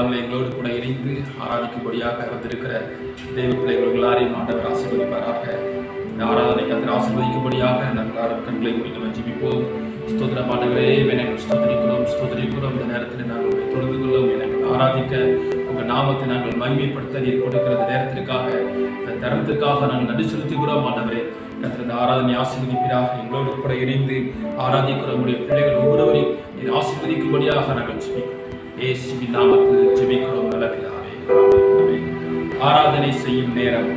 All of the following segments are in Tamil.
காலங்களில் எங்களோடு கூட இணைந்து ஆராதிக்கும்படியாக வந்திருக்கிற தெய்வ பிள்ளைகள் எல்லாரையும் ஆண்டவர் ஆசீர்வதிப்பாராக. இந்த ஆராதனை கர்த்தர் ஆசீர்வதிக்கும்படியாக நாங்கள் யாரும் கண்களை முடிக்க ஜெபிப்போம். ஸ்தோத்திரம் ஆண்டவரே, நாங்கள் ஸ்தோத்திரிக்கிறோம். இந்த நேரத்தில் நாங்கள் தொழுது கொள்ளும், நாங்கள் ஆராதிக்க உங்கள் நாமத்தை நாங்கள் மகிமைப்படுத்த நீர் கொடுக்கிற இந்த நேரத்திற்காக, இந்த தருணத்திற்காக நாங்கள் நன்றி செலுத்துகிறோம். ஆண்டவரே, கர்த்தர் இந்த ஆராதனை ஆசீர்வதிப்பீராக. எங்களோடு கூட இணைந்து ஆராதிக்கிற உங்களுடைய பிள்ளைகள் ஒவ்வொருவரையும் நீர் ஆசீர்வதிக்கும்படியாக நாங்கள் ஜெபிக்கிறோம். இயேசுவின் நாமத்தில் ஜெபிக்கிறோம் நல்ல பிதாவே. ஆமென். ஆராதனை செய்யும் நேரம்,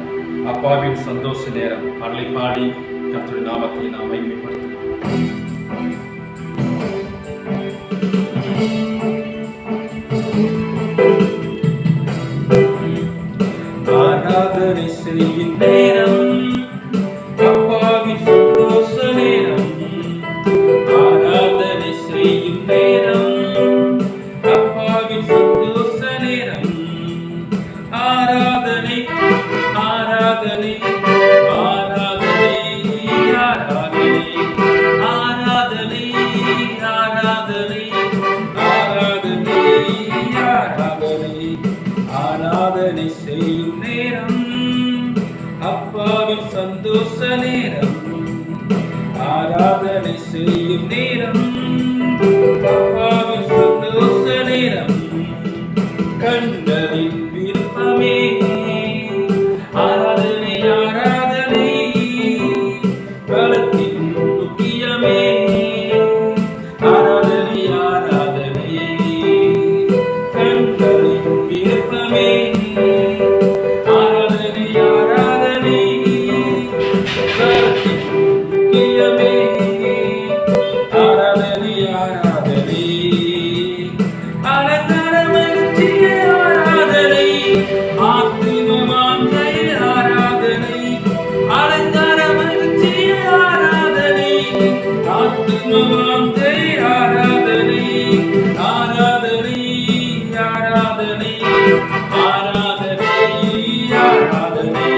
அப்பாவின் சந்தோஷ நேரம். பாடலை பாடி கர்த்தருடைய நாமத்தை நாம் மகிமைப்படுத்துகிறோம். ஆராதனை செய்யும் நேரம், அப்பாவின் சந்தோஷ நேரம். ஆராதனை செய்யும் நேரம், அப்பாவின் சந்தோஷ நேரம். ஆராதனை ஆராதனை ஆராதனை ஆராதனை ஆராதனை ஆராதனை ஆராதனை ஆராதனை ஆராதனை செய்யும் நேரம், அப்பாவின் சந்தோஷ நேரம். ஆராதனை செய்யும் நேரம், அப்பாவின் சந்தோஷ நேரம். கண்களின் விருப்பமே ஆராதனை ஆராதனை, பலத்தின் முக்கியமே ஆராதனை ஆராதனை. கண்களின் விருப்பமே ஆராதனை ஆராதனை, பலத்தின் முக்கியமே ஆராதனை ஆராதனை. அலங்கார மகிழ்ச்சியே ஆராதனை, ஆத்துமமாந்தை ஆராதனை. அலங்கார மகிழ்ச்சியே ஆராதனை, ஆத்துமமாந்தை ஆராதனை. ஆராதனை ஆராதனை ஆராதனை ஆராதனை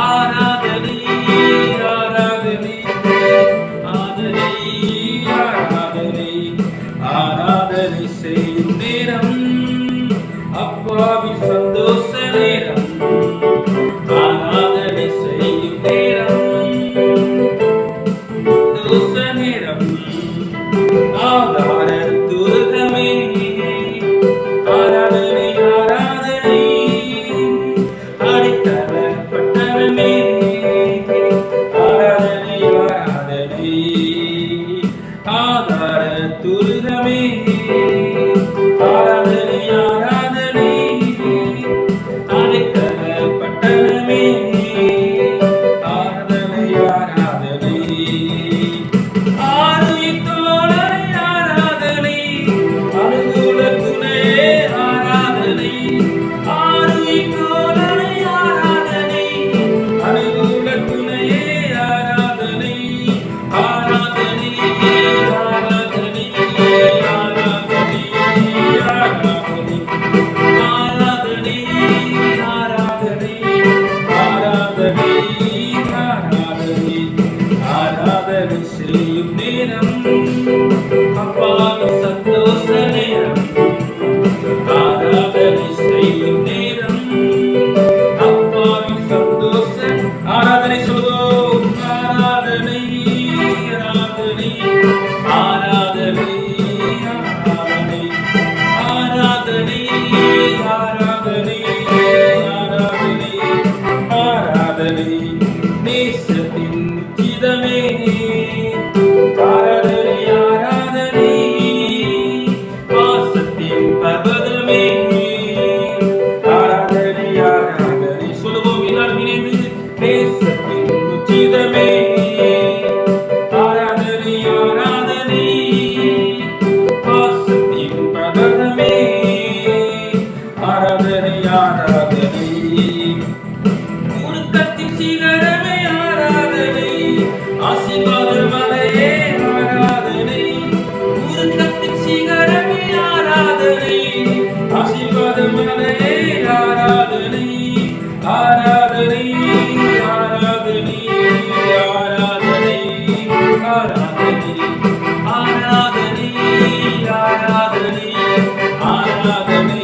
ஆராதனை ஆராதனை ஆராதனை ஆராதனை. ஆராதனை செய்யும் நேரம், அப்பாவின் சந்தோஷ நேரம். ஆராதனை செய்யும் நேரம், சந்தோஷ நேரம். ஆதார துருகமே ஆராதனை ஆராதனை, அடித்தள பட்டணமே ஆராதனை ஆராதனை. ஆதார துருகமே ஆராதனை ஆராதனை, அடித்தள பட்டணமே ஆராதனை ஆராதனை. ஆருயிர் தோழரை ஆராதனை, அனுகூல துணையே ஆராதனை. ஆருயிர் தோழரை ஆராதனை, அனுகூல துணையே ஆராதனை. ஆராதனை ஆராதனை ஆராதனை ஆராதனை ஆராதனை ஆராதனை ஆராதனை ஆராதனை. ஆராதனை செய்யும் நேரம், அப்பாவின் சந்தோஷ நேரம். ஆராதனை செய்யும் நேரம், அப்பாவின் சந்தோஷ. ஆராதனை சொல்லுவோம். ஆராதனை ஆராதனை ஆராதனை ஆராதனை ஆராதனை ஆராதனை ஆராதனை ஆராதனை. நேசத்தின் உச்சிதமே ஆராதனை ஆராதனை, பாசத்தின் பர்வதமே ஆராதனை ஆராதனை. சொல்லுவோம் எல்லாரும் இணைந்து. நேசத்தின் உச்சிதமே ஆராதனை ஆராதனை, பாசத்தின் பர்வதமே ஆராதனை ஆராதனை. உருக்கத்தின் சிகரமே ஆராதனை, ஆசீர்வாத மலையே ஆராதனை. உருக்கத்தின் சிகரமே ஆராதனை, ஆசீர்வாத மலையே ஆராதனை. ஆராதனை ஆராதனை ஆராதனை ஆராதனை ஆராதனை ஆராதனை ஆராதனை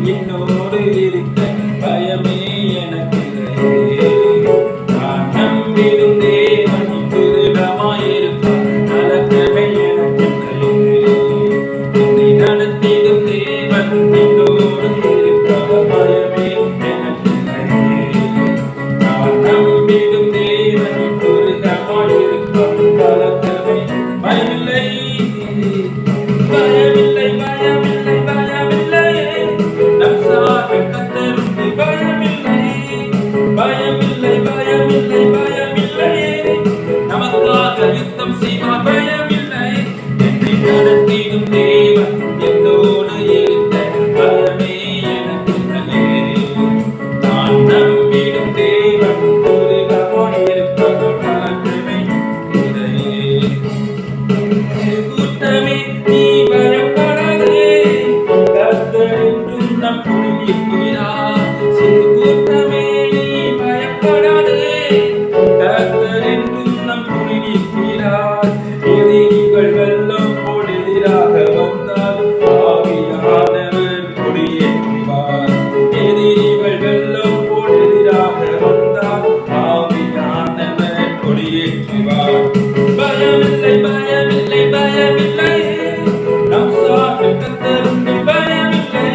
என்னோடு இருக்க பயமே எனக்கு இல்லையே. நான் நம்பிடும் தேவன் துருகமாயிருப்பார், கலக்கமே எனக்கு இல்லையே. என்னை நடத்திடும் தேவன் என்னோடு இருக்க பயமே எனக்கு இல்லையே. நான் நம்பிடும் தேவன் துருகமாயிருப்பார், கலக்கமே பயமில்லை. பயமில்லை, பயமில்லை, பயமில்லையே. நம் சார்பில் கர்த்தருண்டு பயமில்லை. பயமில்லை, பயமில்லை, பயமில்லையே. நமக்காக யுத்தம் செய்வார் பயமில்லை. என்னை நடத்திடும் தேவன் என்னோடு இருக்க பயமே எனக்கு இல்லையே. நான் நம்பிடும் தேவன் துருகமாயிருப்பது கலக்கமே இல்லையே. கூட்டமே நீ பயப்படாதே, கர்த்தர் என்றும் நம் துணையிருக்கிறார். சிறு கூட்டமே நீ பயப்படாதே, கர்த்தர் என்றும் நம் துணையிருக்கிறார். எதிரிகள் வெள்ளம் போல் எதிராக வந்தால் ஆவியானவர் கொடியேற்றுவார். எதிரிகள் வெள்ளம் போல் எதிராக வந்தால் ஆவியானவர் கொடியேற்றுவார். பயமில்லை, பயமில்லை, பயமில்லை. நம் சார்பில் கர்த்தருண்டு பயமில்லை.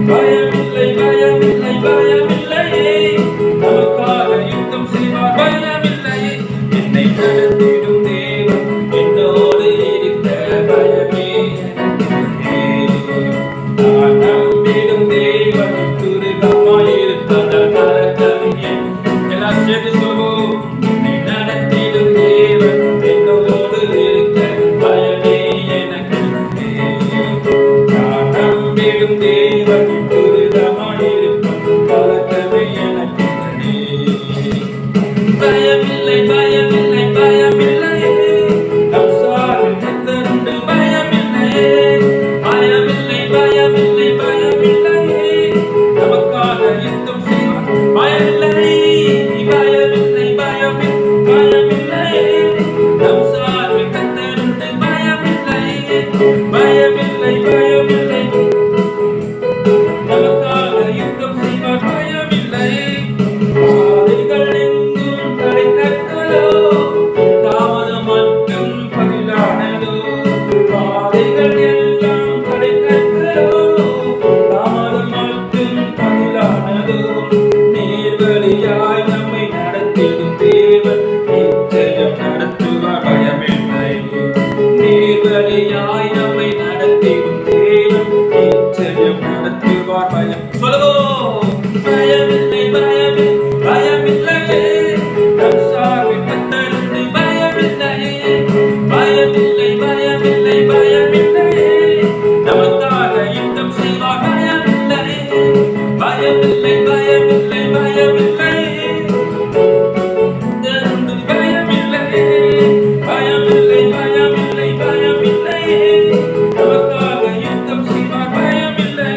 பயமில்லை, பயமில்லை, பயமில்லையே. நமக்காக யுத்தம் செய்வார் பயமில்லை. என்னை நடத்திடும் தேவன் என்னோடு இருக்க பயமே எனக்கு இல்லையே. நான் நம்பிடும் தேவன் துருகமாயிருப்பதால் கலக்கமே எல்லாம் சேர்ந்து சொல்வோம். என்னை நடத்திடும் தேவன் என்னோடு இருக்க பயமே எனக்கு இல்லையே. நான் நம்பிடும் தேவன் துருகமாயிருப்பதால் கலக்கமே எனக்கு இல்லையே. பயமில்லை, பயமில்லை, பயமில்லையே. நம் சார்பில் கர்த்தருண்டு பயமில்லையே. பயமில்லை, பயமில்லை, பயமில்லையே. நமக்காக யுத்தம் செய்வார் பயமில்லை. பயமில்லை, பயமில்லை, பயமில்லையே. நம் சார்பில் கர்த்தருண்டு பயமில்லையே. பயமில்லை, பயமில்லை, நமக்காக யுத்தம் செய்வார் பயமில்லை. பாதைகள் எங்கும் தடைக்கற்களோ, தாமதம் மட்டும் பதிலானதோ. பாதைகள் எல்லாம் தடைக்கற்களோ, தாமதம் மட்டும் பதிலானதோ. நேர்வழியாய் நம்மை நடத்திடும் தேவன் நிச்சயம் நடத்துவார் பயமில்லை. நேர்வழியாய் நம்மை நடத்திடும் தேவன் நிச்சயம் நடத்துவார் பயம் சொல்லுவோம். பயமில்லை, பயமில்லை, பயமில்லையே. நம் சார்பில் கர்த்தருண்டு பயமில்லையே. பயமில்லை, பயமில்லை, பயமில்லையே. நமக்காக யுத்தம் செய்வார் பயமில்லையே. பயமில்லை, பயமில்லை, பயமில்லையே. கர்த்தருண்டு பயமில்லையே. பயமில்லை, பயமில்லை, பயமில்லையே. நமக்காக யுத்தம் செய்வார் பயமில்லை.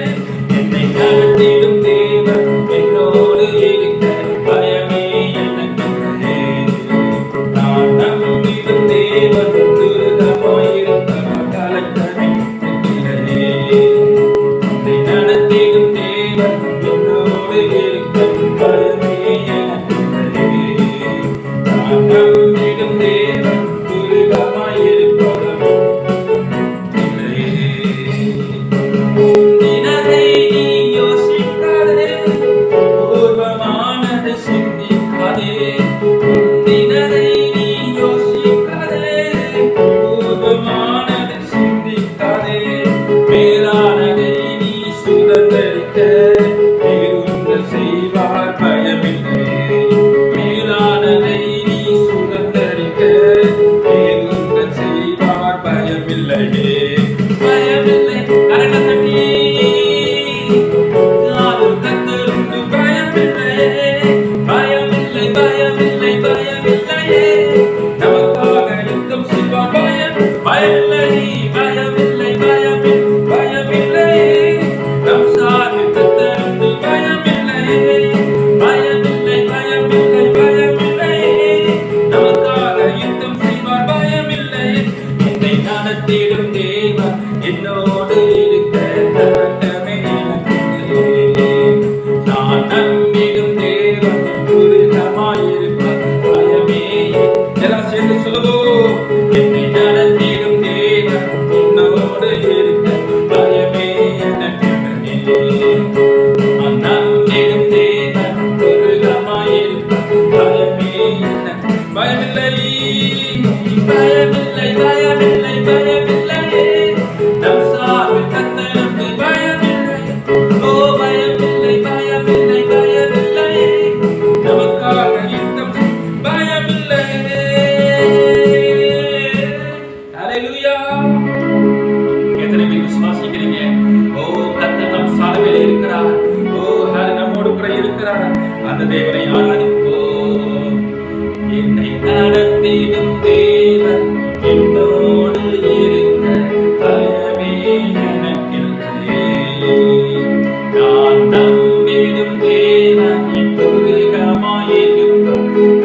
என்னை நடத்திடும் தேவன் என்னோடு இருக்க பயமே எனக்கு இல்லையே. நான் நம்பிடும் தேவன் துருகமாயிருப்பதால் கலக்கமே எனக்கு இல்லையே. என்னை நடத்திடும் தேவன் என்னோடு அந்த தேவனை ஆராதிப்போம். என்னை நடத்திடும் தேவன் என்னோடு இருக்க பயமே எனக்கில்லையே. நான் நம்பிடும் தேவன் என் துருகமாயிருக்க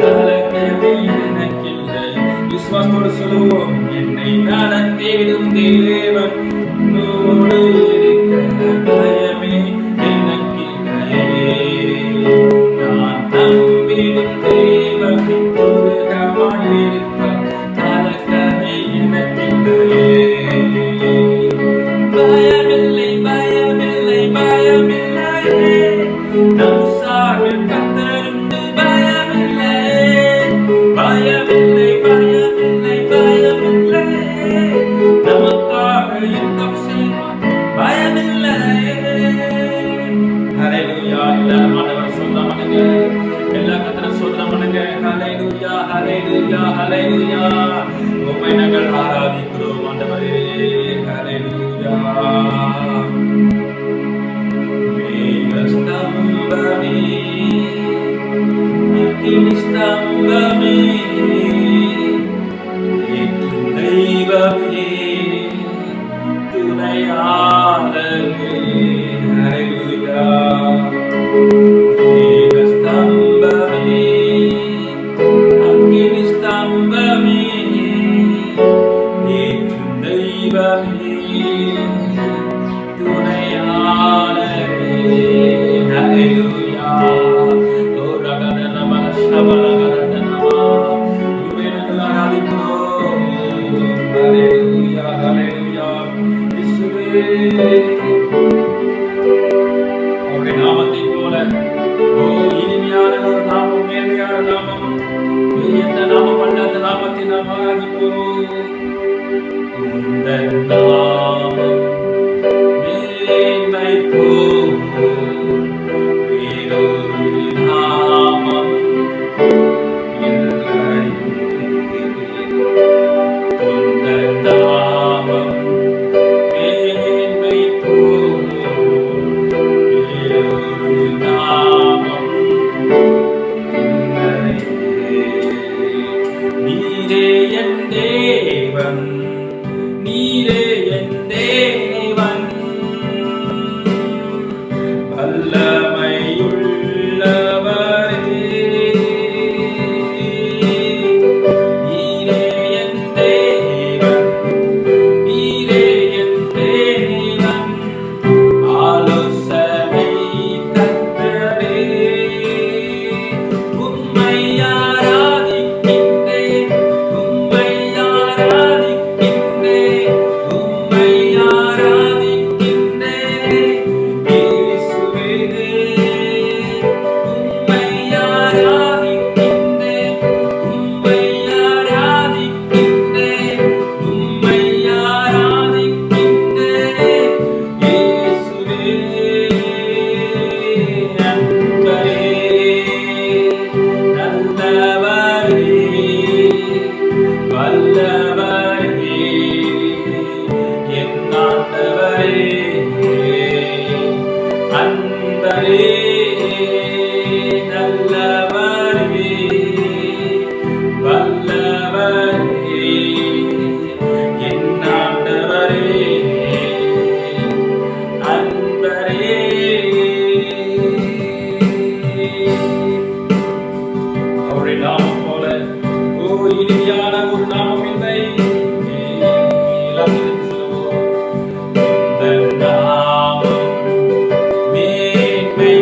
கலக்கமே எனக்கில்லை. விசுவாசத்தோடு சொல்லுவோம். என்னை நடத்திடும் தேவன் என்னோடு இருக்க பயமே எனக்கில்லையே. நான் நம்பிடும் தேவன் என் துருகமாயிருக்க கலக்கமே எனக்கில்லையே. பயமில்லை பயமில்லை பயமில்லையே. நம் சார்பில் கர்த்தருண்டு பயமில்லை. பயமில்லை பயமில்லை பயமில்லை. நமக்காக யுத்தம் செய்வார் பயமில்லை. ஹல்லேலூயா. எல்லாரும் ஆண்டவர் சோதனம் பண்ணுங்க. எல்லா கர்த்தரை சோதனம் பண்ணுங்க. ஹல்லேலூயா ஹல்லேலூயா ஹல்லேலூயா. உம்மை நாங்கள் ஆராதிக்கிறோம் ஆண்டவரே. ஹல்லேலூயா. மேகஸ்தம்பமே அக்கினி ஸ்தம்பமே ஏற்றும் தெய்வமே துணையாளரே. ஹல்லேலூயா. மேகஸ்தம்பமே அக்கினி ஸ்தம்பமே ஏற்றும் தெய்வமே துணையாளரே. ஹல்லேலூயா. ஓ ரகதனம சபலகரதனமா. உம்மை நாங்கள் ஆராதிக்கிறோம். ஹல்லேலூயா ஹல்லேலூயா. இயேசுவே அவருடைய நாமத்தை போல இனிமையான ஒரு நாமம், மேன்மையான நாமம், எந்த நாமம் அல்ல. அந்த நாமத்தை நாம் ஆராதிப்போம். உந்தன் நாமம் மேன்மை போல் வேறொரு நாமம் இல்லை. உந்தன் நாமம் மேன்மை போல் வேறொரு நாமம் இல்லை. நீரே என் தேவன், நீரே என் தேவன், வல்லமையுள்ளவரே. நீரே என் தேவன், நீரே என் தேவன், ஆலோசனை கர்த்தரே. உம்மை ஆராதிக்கின்றேன், உம்மை ஆராதிக்கின்றேன், உம்மை ஆராதிக்கின்றேன். இயேசுவே உம்மை ஆராதிக்கின்றேன், உம்மை ஆராதிக்கின்றேன், உம்மை ஆராதிக்கின்றேன். இயேசுவே அன்பரே நல்லவரே வல்லவரே என் ஆண்டவரே. அன்பரே நல்லவரே வல்லவரே என் ஆண்டவரே. அன்பரே அவருடைய நாமம் போல இனிமையான ஒரு நாமம் இல்லை. எல்லாத்தையும் சொல்லுவோம். இந்த நாமம் மேன்மை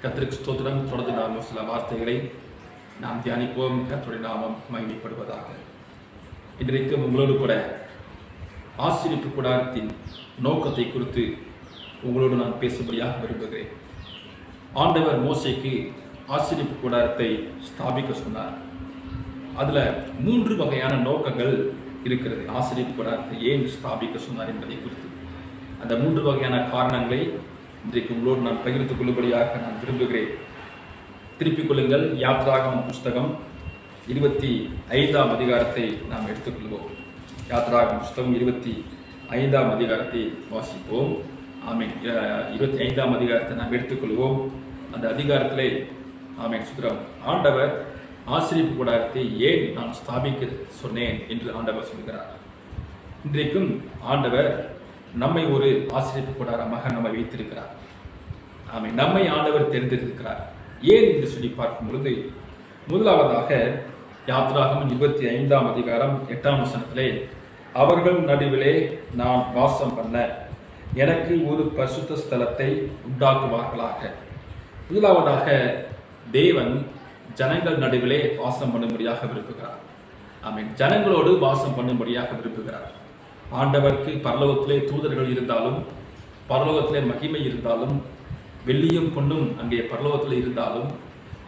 கர்த்தருக்கு ஸ்தோத்திரம். தொடர்ந்து நாம் சில வார்த்தைகளை நாம் தியானிப்போம். கர்த்தருடைய நாமம் மகிமைப்படுவதாக. இன்றைக்கு உங்களோடு கூட ஆசீர்வதிப்பு கூடாரத்தின் நோக்கத்தை குறித்து உங்களோடு நான் பேசும்படியாக விரும்புகிறேன். ஆண்டவர் மோசேக்கு ஆசீர்வதிப்பு கூடாரத்தை ஸ்தாபிக்க சொன்னார். அதில் 3 வகையான நோக்கங்கள் இருக்கிறது. ஆசீர்வதிப்பு கூடாரத்தை ஏன் ஸ்தாபிக்க சொன்னார் என்பதை குறித்து அந்த 3 வகையான காரணங்களை இன்றைக்கு உங்களோடு நான் பகிர்ந்து கொள்ளும்படியாக நான் விரும்புகிறேன். திருப்பிக் கொள்ளுங்கள். யாத்ராகமம் புஸ்தகம் 25ஆம் அதிகாரத்தை நாம் எடுத்துக்கொள்வோம். யாத்ராகமம் புஸ்தகம் 25ஆம் அதிகாரத்தை வாசிப்போம். ஆமீன். 25ஆம் அதிகாரத்தை நாம் எடுத்துக்கொள்வோம். அந்த அதிகாரத்திலே ஆமீன் சுத்திரம் ஆண்டவர் ஆசீர்வதிப்பு கூடாரத்தை ஏன் நான் ஸ்தாபிக்க சொன்னேன் என்று ஆண்டவர் சொல்கிறார். இன்றைக்கும் ஆண்டவர் நம்மை ஒரு ஆசீர்வதிப்பு கூடாரமாக நம்மை வைத்திருக்கிறார். ஆமீன். நம்மை ஆண்டவர் தெரிந்திருக்கிறார். ஏன் என்று சொல்லி பார்க்கும் பொழுது முதலாவதாக யாத்ராகமம் 25ஆம் அதிகாரம் 8ஆம் வசனத்திலே அவர்கள் நடுவிலே நான் வாசம் பண்ண எனக்கு ஒரு பரிசுத்த ஸ்தலத்தை உண்டாக்குவார்களாக. முதலாவதாக தேவன் ஜனங்கள் நடுவிலே வாசம் பண்ணும்படியாக விரும்புகிறார். ஆமீன். ஜனங்களோடு வாசம் பண்ணும்படியாக விரும்புகிறார். ஆண்டவருக்கு பரலோகத்திலே தூதர்கள் இருந்தாலும், பரலோகத்திலே மகிமை இருந்தாலும், வெள்ளியும் பொன்னும் அங்கே பரலோகத்தில் இருந்தாலும்,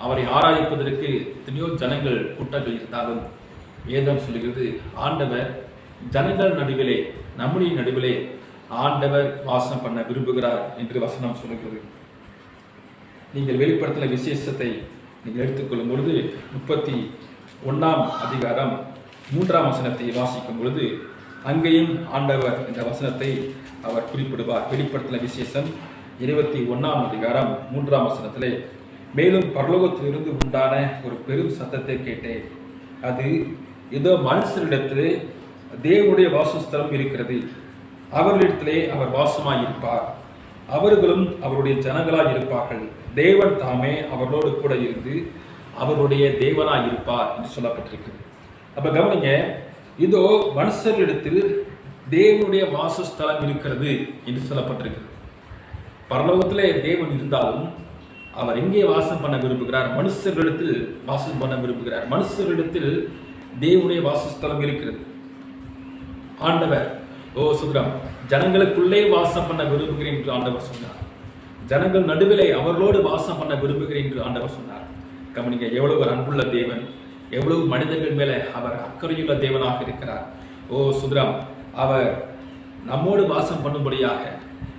அவரை ஆராய்ப்பதற்கு எத்தனையோ ஜனங்கள் கூட்டங்கள் இருந்தாலும், வேதம் சொல்லுகிறது ஆண்டவர் ஜனங்கள் நடுவிலே, நம்முடைய நடுவிலே ஆண்டவர் வாசம் பண்ண விரும்புகிறார் என்று வசனம் சொல்லுகிறது. நீங்கள் வெளிப்படுத்தின விசேஷத்தை நீங்கள் எடுத்துக்கொள்ளும் பொழுது 31ஆம் அதிகாரம் 3ஆம் வசனத்தை வாசிக்கும் பொழுது அங்கேயும் ஆண்டவர் என்ற வசனத்தை அவர் குறிப்பிடுவார். வெளிப்படுத்தின விசேஷம் 21ஆம் அதிகாரம் 3ஆம் வசனத்திலே மேலும் பரலோகத்திலிருந்து உண்டான ஒரு பெரும் சத்தத்தை கேட்டேன். அது ஏதோ மனுஷரிடத்திலே தேவனுடைய வாசஸ்தலம் இருக்கிறது, அவர்களிடத்திலே அவர் வாசமாயிருப்பார், அவர்களும் அவருடைய ஜனங்களாய் இருப்பார்கள். தேவன் தாமே அவர்களோடு கூட இருந்து அவருடைய தேவனாய் இருப்பார் என்று சொல்லப்பட்டிருக்கிறது. அப்ப கவனிங்க, இதோ மனுஷர்களிடத்தில் தேவனுடைய வாசஸ்தலம் இருக்கிறது என்று சொல்லப்பட்டிருக்கிறது. பரலோகத்திலே தேவன் இருந்தாலும் அவர் எங்கே வாசம் பண்ண விரும்புகிறார்? மனுஷர்களிடத்தில் வாசம் பண்ண விரும்புகிறார். மனுஷர்களிடத்தில் தேவனுடைய வாசஸ்தலம் இருக்கிறது. ஆண்டவர் சுதரம் ஜனங்களுக்குள்ளே வாசம் பண்ண விரும்புகிறேன் என்று ஆண்டவர் சொன்னார். ஜனங்கள் நடுவிலே அவர்களோடு வாசம் பண்ண விரும்புகிறேன் என்று ஆண்டவர் சொன்னார். கவனிங்க, எவ்வளவு ஒரு அன்புள்ள தேவன், எவ்வளவு மனிதர்கள் மேலே அவர் அக்கறையுள்ள தேவனாக இருக்கிறார். சுதரம் அவர் நம்மோடு வாசம் பண்ணும்படியாக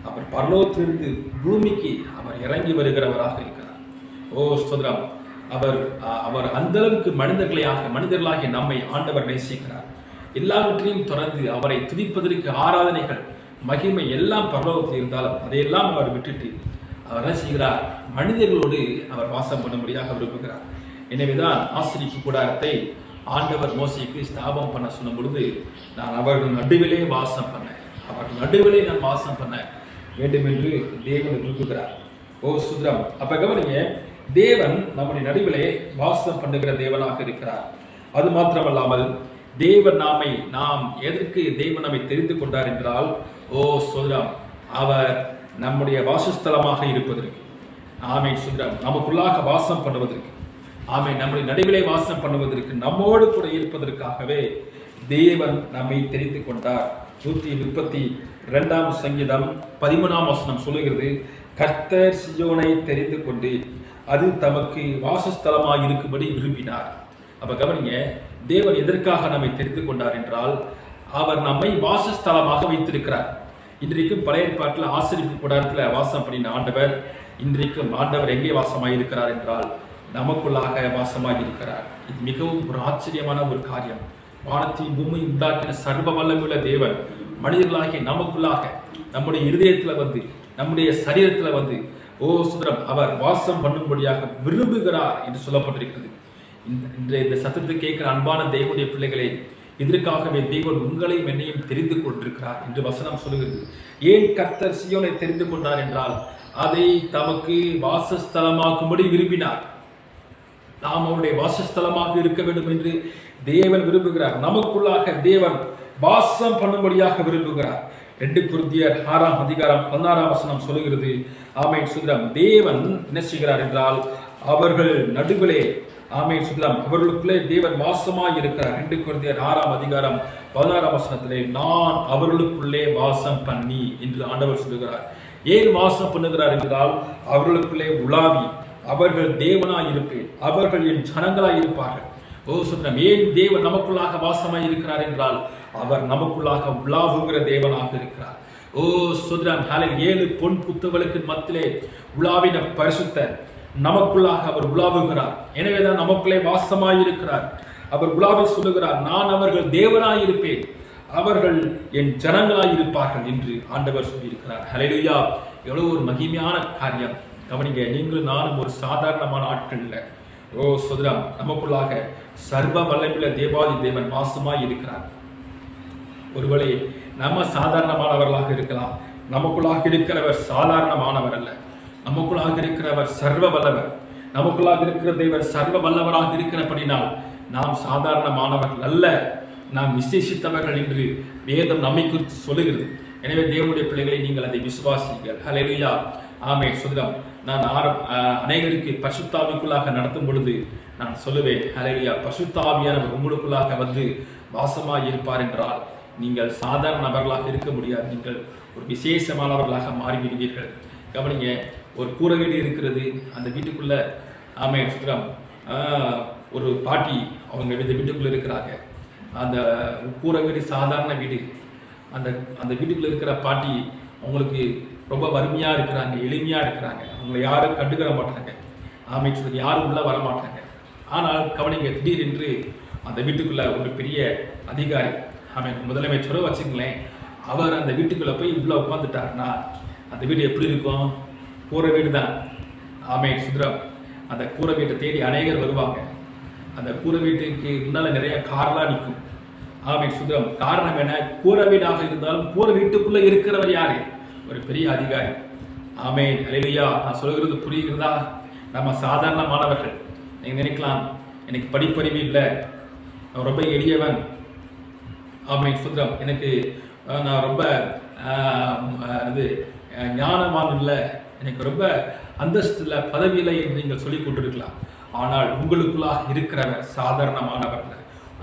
அவர் பரலோகத்திலிருந்து பூமிக்கு அவர் இறங்கி வருகிறவராக இருக்கிறார். சுதரம் அவர் அவர் அந்த அளவுக்கு மனிதர்களாகிய நம்மை ஆண்டவர் நேசிக்கிறார். எல்லாவற்றையும் தொடர்ந்து அவரை துதிப்பதற்கு ஆராதனைகள், மகிமை எல்லாம் பரலோகத்தில் இருந்தாலும் அதையெல்லாம் அவர் விட்டுட்டு அவர் என்ன செய்கிறார்? மனிதர்களோடு அவர் வாசம் பண்ணும்படியாக விரும்புகிறார். எனவேதான் ஆசரிப்பு கூடாரத்தை ஆண்டவர் மோசேக்கு ஸ்தாபம் பண்ண சொன்ன பொழுது, நான் அவர்கள் நடுவிலே வாசம் பண்ண வேண்டும் என்று தேவன் விரும்புகிறார். சுதரம் அப்ப கவனிங்க, தேவன் நம்முடைய நடுவிலே வாசம் பண்ணுகிற தேவனாக இருக்கிறார். அது மாத்திரமல்லாமல் தேவன் நாம் எதற்கு தேவன் நம்மை தெரிந்து கொண்டார் என்றால், சுதரம் அவர் நம்முடைய வாசஸ்தலமாக இருப்பதற்கு, சுதரம் நமக்குள்ளாக வாசம் பண்ணுவதற்கு, நம்முடைய நடுவிலே வாசம் பண்ணுவதற்கு, நம்மோடு கூட இருப்பதற்காகவே தேவன் நம்மை தெரிந்து கொண்டார். 132 சங்கீதம் 13 வசனம் சொல்லுகிறது, கர்த்தர் சீயோனை தெரிந்து கொண்டு அது தமக்கு வாசஸ்தலமாக இருக்கும்படி விரும்பினார். அப்ப கவனிங்க, தேவன் எதற்காக நம்மை தெரிந்து கொண்டார் என்றால், அவர் நம்மை வாசஸ்தலமாக வைத்திருக்கிறார். இன்றைக்கும் பழைய ஏற்பாட்டில் ஆசரிப்பு கூடாரத்தில் வாசம் பண்ணின ஆண்டவர் இன்றைக்கும் ஆண்டவர் எங்கே வாசமாக இருக்கிறார் என்றால் நமக்குள்ளாக வாசமாக இருக்கிறார். இது மிகவும் ஒரு ஆச்சரியமான ஒரு காரியம். வானத்தையும் பூமி உண்டாக்கின சர்வ வல்லமையுள்ள தேவன் மனிதர்களாகிய நமக்குள்ளாக நம்முடைய இருதயத்தில் வந்து, நம்முடைய சரீரத்தில் வந்து சுதரம் அவர் வாசம் பண்ணும்படியாக விரும்புகிறார் என்று சொல்லப்பட்டிருக்கிறது. இந்த சத்தத்தை கேட்கிற அன்பான தேவனுடைய பிள்ளைகளே, இதற்காகவே தேவன் உங்களையும் என்னையும் தெரிந்து கொண்டிருக்கிறார் என்று வசனம் சொல்லுகிறது. ஏன் கர்த்தர் சீயோனை தெரிந்து கொண்டார் என்றால், அதை தமக்கு வாசஸ்தலமாக்கும்படி விரும்பினார். நாம் அவருடைய வாசஸ்தலமாக இருக்க வேண்டும் என்று தேவன் விரும்புகிறார். நமக்குள்ளாக தேவன் வாசம் பண்ணும்படியாக விரும்புகிறார். 2 கொரிந்தியர் 6 அதிகாரம் 16 வசனம் சொல்லுகிறது, சுதரம் தேவன் என்ன செய்கிறார் என்றால், அவர்கள் நடுவிலே சுதரம் அவர்களுக்குள்ளே தேவன் வாசமாய் இருக்கிறார். 2 கொரிந்தியர் 6 அதிகாரம் 16 வசனத்திலே, நான் அவர்களுக்குள்ளே வாசம் பண்ணி என்று ஆண்டவர் சொல்லுகிறார். ஏன் வாசம் பண்ணுகிறார் என்றால், அவர்களுக்குள்ளே உலாவி அவர்கள் தேவனாய் இருப்பேன், அவர்கள் என் ஜனங்களாய் இருப்பார்கள். சுதரம் ஏன் தேவன் நமக்குள்ளாக வாசமாய் இருக்கிறார் என்றால், அவர் நமக்குள்ளாக உலாவுகிற தேவனாக இருக்கிறார். சுதரம் 7 பொன் புத்தகளுக்கு மத்தியிலே உலாவின பரிசுத்தர் நமக்குள்ளாக அவர் உலாவுகிறார். எனவேதான் நமக்குள்ளே வாசமாய் இருக்கிறார். அவர் உலாவை சொல்லுகிறார், நான் அவர்கள் தேவனாய் இருப்பேன், அவர்கள் என் ஜனங்களாய் இருப்பார்கள் என்று ஆண்டவர் சொல்லியிருக்கிறார். ஹல்லேலூயா! எவ்வளவு ஒரு மகிமையான காரியம். கவனிங்க, நீங்களும் நானும் ஒரு சாதாரணமான ஆட்கள் இல்லை. சுதரம் நமக்குள்ளாக சர்வ வல்லமையுள்ள தேவாதி தேவன் வாசமாய் இருக்கிறார். ஒருவேளை நம்ம சாதாரணமானவர்களாக இருக்கலாம். நமக்குள்ளாக இருக்கிறவர் சாதாரணமானவர் அல்ல. நமக்குள்ளாக இருக்கிறவர் சர்வ வல்லவர். நமக்குள்ளாக இருக்கிற தேவர் சர்வ வல்லவராக இருக்கிறபடினால் நாம் சாதாரணமானவர்கள் அல்ல, நாம் விசேஷித்தவர்கள் என்று வேதம் நம்மை குறித்து சொல்லுகிறது. எனவே தேவனுடைய பிள்ளைகளை நீங்கள் அதை விசுவாசிங்கள். ஹல்லேலூயா! சுதரம் நான் அநேகருக்கு பரிசுத்தாவிக்குள்ளாக நடத்தும் பொழுது நான் சொல்லுவேன், ஹல்லேலூயா, பரிசுத்தாவியானவர் உங்களுக்குள்ளாக வந்து வாசமாய் இருப்பார் என்றால் நீங்கள் சாதாரண நபர்களாக இருக்க முடியாது, நீங்கள் ஒரு விசேஷமானவர்களாக மாறிவிடுவீர்கள். கவனிங்க, ஒரு கூரை வீடு இருக்கிறது. அந்த வீட்டுக்குள்ள சுதரம் ஒரு பாட்டி அவங்க வீட்டுக்குள்ள இருக்கிறாங்க. அந்த கூரை வீடு சாதாரண வீடு. அந்த வீட்டுக்குள்ள இருக்கிற பாட்டி அவங்களுக்கு ரொம்ப வறுமையாக இருக்கிறாங்க, எளிமையாக இருக்கிறாங்க. அவங்களை யாரும் கண்டுக்கிற மாட்டாங்க. சொல்றது யாரும் உள்ள வர மாட்டாங்க. ஆனால் கவனிங்க, திடீரென்று அந்த வீட்டுக்குள்ள ஒரு பெரிய அதிகாரி, முதலமைச்சரோ வச்சுங்களேன், அவர் அந்த வீட்டுக்குள்ள போய் உள்ள உட்காந்துட்டாருன்னா அந்த வீடு எப்படி இருக்கும்? கூரை வீடு தான். சுதரம் அந்த கூரை வீட்டை தேடி அநேகர் வருவாங்க. அந்த கூரை வீட்டுக்கு முன்னால நிறைய கார்லாம் நிற்கும். சுதரம் காரணம் என்ன? கூரை வீடாக இருந்தாலும் கூரை வீட்டுக்குள்ள இருக்கிறவர் யாரு? ஒரு பெரிய அதிகாரி. ஆமென். அல்லேலூயா. நான் சொல்கிறது புரிகிறதா? நம்ம சாதாரணமானவர்கள். நீங்க நினைக்கலாம், எனக்கு படிப்பறிவு இல்லை, நான் ரொம்ப எளியவன், ஆமென் சுதரம், எனக்கு நான் ரொம்ப இது ஞானவான் இல்லை, எனக்கு ரொம்ப அந்தஸ்து இல்லை, பதவி இல்லை என்று நீங்கள் சொல்லிக் கொண்டிருக்கலாம். ஆனால் உங்களுக்குள்ளாக இருக்கிறவர் சாதாரணமானவர்,